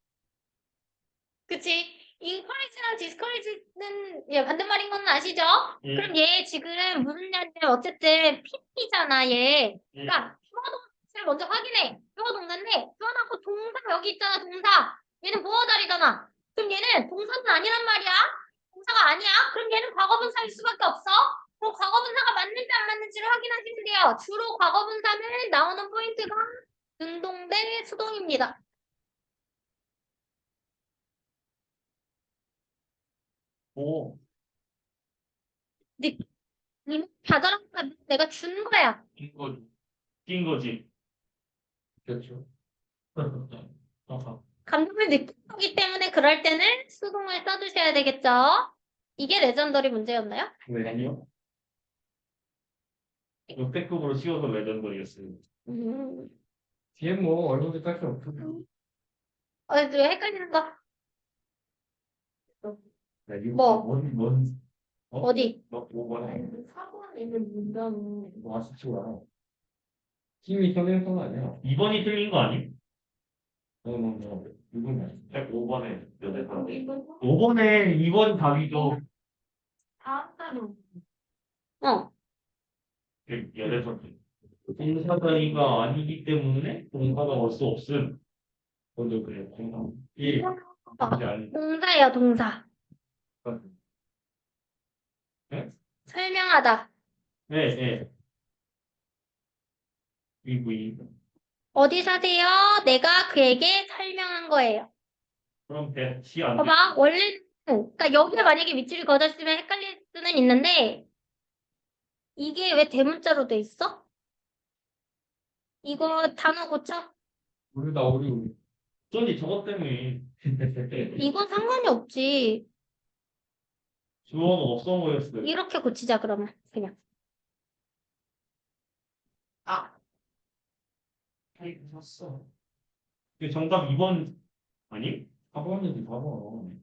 그치? encourage랑 discourage는 예, 반대말인 건 아시죠? 예. 그럼 얘 지금 무슨 얘인데 어쨌든 PP잖아 얘. 예. 그러니까 주어 동사를 먼저 확인해. 주어 동사인데 주어하고 동사 여기 있잖아 동사. 얘는 보어 자리잖아. 그럼 얘는 동사는 아니란 말이야. 동사가 아니야. 그럼 얘는 과거분사일 수밖에 없어. 그럼 과거분사가 맞는지 안 맞는지를 확인하시면 돼요. 주로 과거분사는 나오는 포인트가 능동 대 수동입니다. 오, 니 받아라니까 내가 준 거야. 이거 낀 거지. 그렇죠. 감정을 느끼기 때문에 그럴 때는 수동을 써주셔야 되겠죠? 이게 레전더리 문제였나요? 네, 아니요. 역대급으로 씌워서 레전더리였어요. 음, 뒤에 뭐 얼굴도 딱히 없어. 좀 헷갈리는 거. 네, 이거 뭐? 뭔, 어디? 뭐, 5번에. 4번에 있는 문장은 뭐, 아쉽지가 팀이 선행한 거 아니야? 2번이 틀린 거 아니? 이건 아니야. 105번에 여덟 번. 이건 5번에 2번 답이죠. 다음 달에 어. 여덟 번째. 동사자리가 아니기 때문에 동사가 올 수 없음. 먼저 그래. 동사. 예. 이제 아니. 동사예요, 동사. 네? 설명하다. 네, 네. 이브. 어디 사세요? 내가 그에게 설명한 거예요. 그럼 대시 안 돼. 봐봐, 원래는, 그러니까 여기에 만약에 밑줄이 걷어있으면 헷갈릴 수는 있는데, 이게 왜 대문자로 돼 있어? 이거 단어 고쳐? 우리. 저기 저것 때문에 이건 상관이 없지. 주어가 없어 보였어요. 이렇게 고치자, 그러면. 그냥. 샀어. 이게 정답 2번 아니? 4번이지 4번.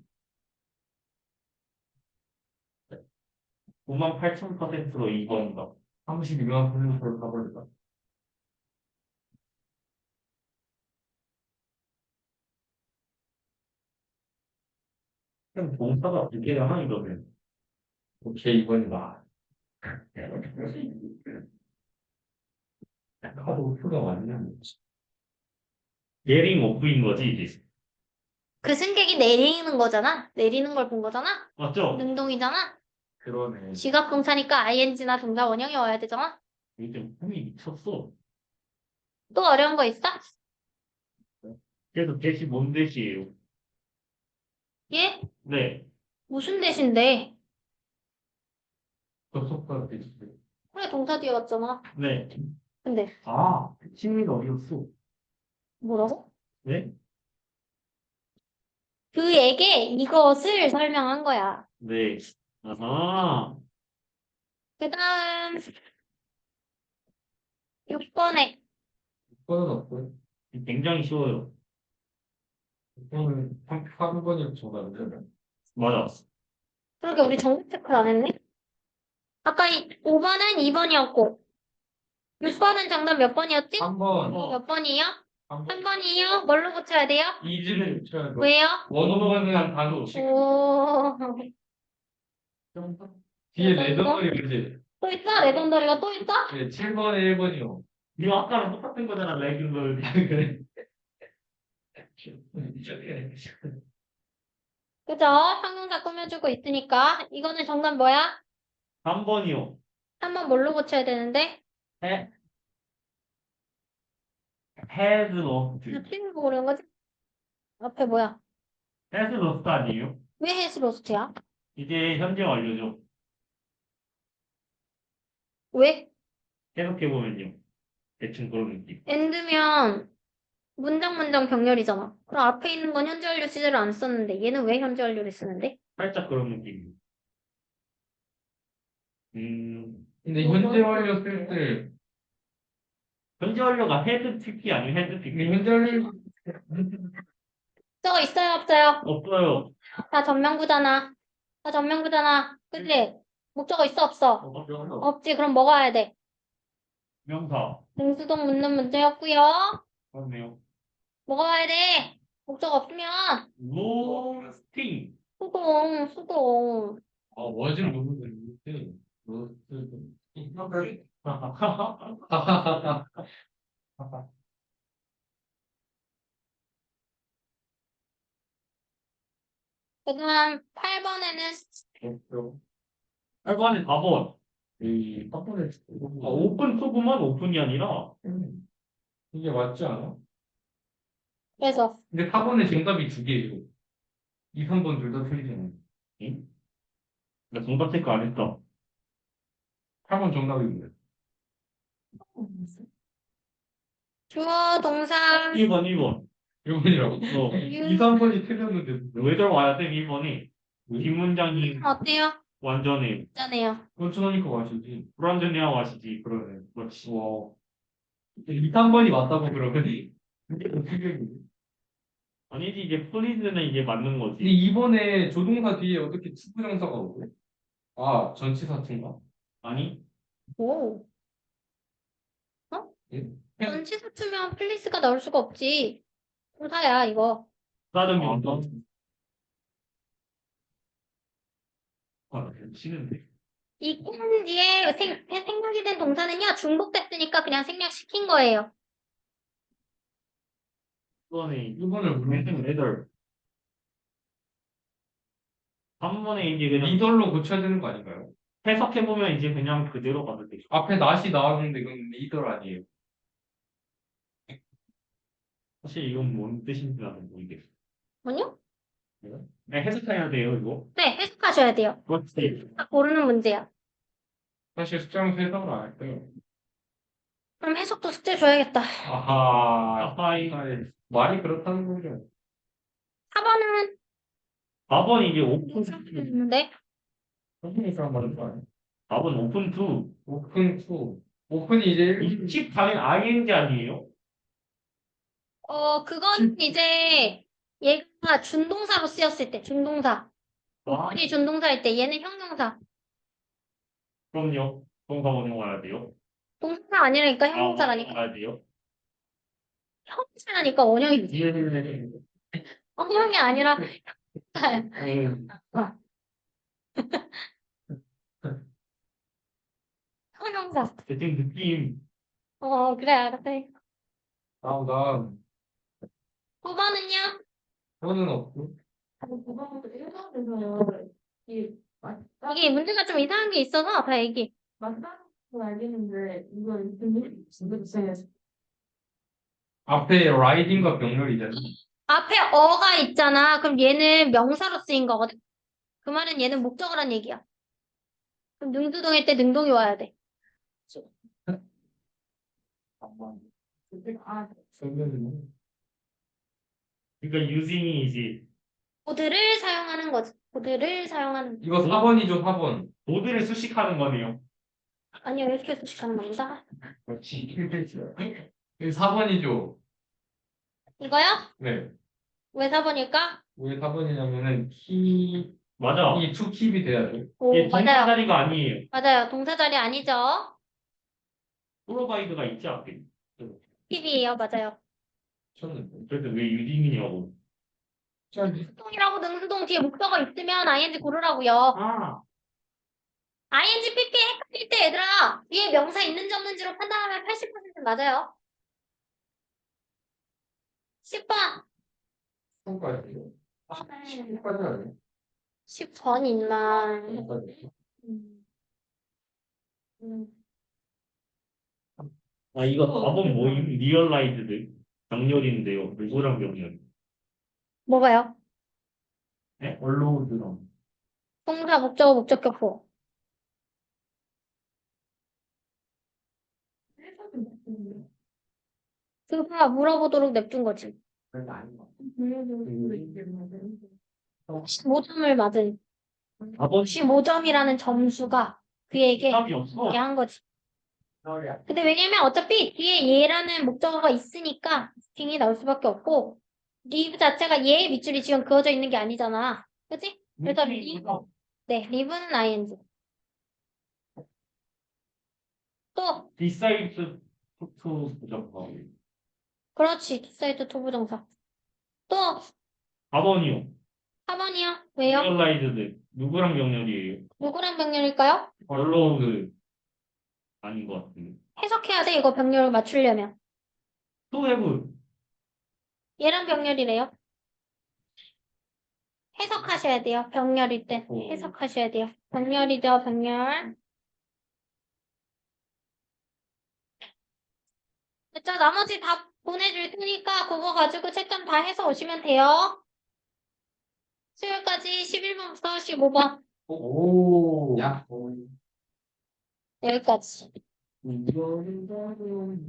98,000%로 2번이다. 32만 플러스를 가버렸다. 그럼 동사가 두 개가 하나 이러면 오케이 2번이다. 카드 오프가 맞냐? 예링 오프인 거지 이제. 그 승객이 내리는 거잖아. 내리는 걸 본 거잖아. 맞죠? 능동이잖아. 그러네. 지각 동사니까 ing나 동사 원형이 와야 되잖아. 요즘 폼이 미쳤어. 또 어려운 거 있어? 그래서 대시 뭔 대시예요? 예? 네. 무슨 대신데? 접속사 비슷해. 그래, 동사 뒤에 왔잖아. 네. 근데, 아, 심리가 어디였어? 뭐라고? 네? 그에게 이것을 설명한 거야. 네. 아하. 그 다음, 6번에 6번은 없고요. 굉장히 쉬워요. 6번은 3번이 정답인데. 맞아. 그러게 우리 정답 체크를 안 했네? 아까 5번은 2번이었고 6번은 정답 몇 번이었지? 3번. 몇 번이에요? 3번. 3번이에요? 뭘로 고쳐야 돼요? 이즈를 붙여야 돼. 왜요? 원어원은 단어. 오... 뒤에 레더거리 그지? 또 있어? 레전더리가 또 있어? 네, 7번에 1번이요. 이거 아까랑 똑같은 거잖아, 레귤러. 그래. 그죠? 형용사 꾸며주고 있으니까 이거는 정답 뭐야? 3번이요. 3번 뭘로 고쳐야 되는데? 해, has lost. 그냥 틀린 거 고르는 거지? 앞에 뭐야? has lost 아니에요? 왜 헤스로스트야? 이제 현재 완료죠. 왜? 해석해보면요. 대충 그런 느낌. 엔드면 문장 병렬이잖아. 그럼 앞에 있는 건 현재 완료 시제를 안 썼는데 얘는 왜 현재 완료를 쓰는데? 살짝 그런 느낌이에요. 근데 현재 완료 쓸 때, 현재 완료가 헤드 TP 아니면 헤드 근데 TP? 현재 완료 저거 있어요 없어요? 없어요. 다 전명구잖아. 다 전명구잖아. 그치? 목적어 있어 없어? 없지. 그럼 뭐가 와야 돼? 명사. 능수동 묻는 문제였고요. 그렇네요. 뭐가 와야 돼? 목적어 없으면 로스팅. 수동. 워즈를 모르는 건데, 로스트. 그 다음 8번에는 8번에 4번. 이 3번에 오픈 소금은 오픈이 아니라 이게 맞지 않아? 그래서 근데 4번에 정답이 두 개예요. 2, 3번 둘 다 틀리잖아. 응? 나 정답 체크 안 했다. 8번 정답입니다. 주어, 동사, 1번, 1번. 1번이라고? 어, 2, 3번이 틀렸는데. 왜 들어와야 돼, 1번이? 뒷문장이 어때요? 완전해. 있잖아요. 천천하니까 마시지. 불완전해야 와시지. 그러네. 그렇지. 와. 2, 3번이 맞다고 그러더니. 이게 틀렸는데. 아니지, 이제 플리즈는 이제 맞는 근데 거지. 이번에 조동사 뒤에 어떻게 투부정사가 오고? 아, 전치사인가? 아니? 오. 예? 전치사 쓰면 플리스가 나올 수가 없지. 동사야, 이거. 다른 아, 용도? 아, 치는데. 이 꽁지에 생략이 된 동사는요, 중복됐으니까 그냥 생략시킨 거예요. 1번에 1번을 모르겠네. 레덜. 3번에 이제 그냥 리더로 고쳐야 되는 거 아닌가요? 해석해보면 이제 그냥 그대로 가도 되죠. 앞에 낫이 나왔는데 이건 리더 아니에요. 사실 이건 뭔 뜻인지 나는 모르겠어. 뭐요? 네, 해석해야 돼요, 이거. 네, 해석하셔야 돼요. 그렇지. 딱 모르는 문제야. 사실 숙제하면서 해석을 안 했어요. 그럼 해석도 숙제 줘야겠다. 아하. 아하이. 말이 그렇다는 거죠. 4번은 4번 이제 오픈 있는데, 선생님이랑 말은 거 아니야? 4번 오픈 투. 오픈 투. 오픈이 이제 20 당연 ing 아니에요? 그건 이제 얘가 준동사로 쓰였을 때, 준동사. 와, 오픈이 준동사일 때, 얘는 형용사. 그럼요. 동사 원형 와야 돼요. 동사가 아니라니까 형용사라니까. 와야 돼요. 형용사라니까 원형이지. 원형이 아니라 형용사. 대충 느낌. 그래, 알았어. 다음 9번은요? 저는 없고 그거부터 일반에서는 이 이게 문제가 좀 이상한 게 있어서 다 얘기. 맞다는 건 알겠는데 이걸 진짜 앞에 라이딩과 병렬이잖아. 앞에 어가 있잖아. 그럼 얘는 명사로 쓰인 거거든. 그 말은 얘는 목적어란 얘기야. 그럼 능수동일 때 능동이 와야 돼. 그러니까 using이지. 보드를 사용하는 거지. 보드를 사용하는. 이거 4번이죠, 4번. 모드를 수식하는 거네요. 아니요, 이렇게 수식하는 겁니다. 그렇지. 4번이죠. 이거요? 네. 왜 4번일까? 왜 4번이냐면은 키, 맞아. 이 투킵이 돼야 돼. 오, 이게 동사 맞아요. 자리가 아니에요. 맞아요. 동사 자리 아니죠. 프로바이드가 있지 앞에. 팁이에요. 맞아요. 쳤는데. 그래서 왜 using이냐고. 능수동이라고 능수동 뒤에 목적어 있으면 ing 고르라고요. 아, ing, pp 헷갈릴 때 얘들아 뒤에 명사 있는지 없는지로 판단하면 80% 맞아요. 10번. 10번까지. 10번까지 아니야? 10번 인마. 10번까지. 아 이거 4번 모임 리얼라이즈드 병렬인데요. 누구랑 병렬? 뭐가요? 네? 얼로우드랑. 동사, 목적어, 목적격보. 그거 물어보도록 냅둔 거지. 그런 거 아닌 거. 15점을 맞은 4번 15점이라는 점수가 그에게 답이 없어. 이렇게 한 거지. 근데 왜냐면 어차피 뒤에 얘라는 목적어가 있으니까 스팅이 나올 수밖에 없고 리브 자체가 얘의 밑줄이 지금 그어져 있는 게 아니잖아. 그치? 그래서 리브는 ing. 또 디사이드 투 부정과. 그렇지. 디사이드 토 부정사. 또 4번이요. 4번이요. 왜요? 리얼라이즈드 누구랑 병렬이에요? 누구랑 병렬일까요? 얼로우드 아닌 것 같은데. 해석해야 돼. 이거 병렬을 맞추려면. 또 해브. 얘랑 병렬이래요. 해석하셔야 돼요. 병렬일 때. 오. 해석하셔야 돼요. 병렬이죠. 병렬. 자, 나머지 다 보내줄 테니까 그거 가지고 채점 다 해서 오시면 돼요. 수요일까지 11번부터 15번. 오. 야. 여기까지. 이거는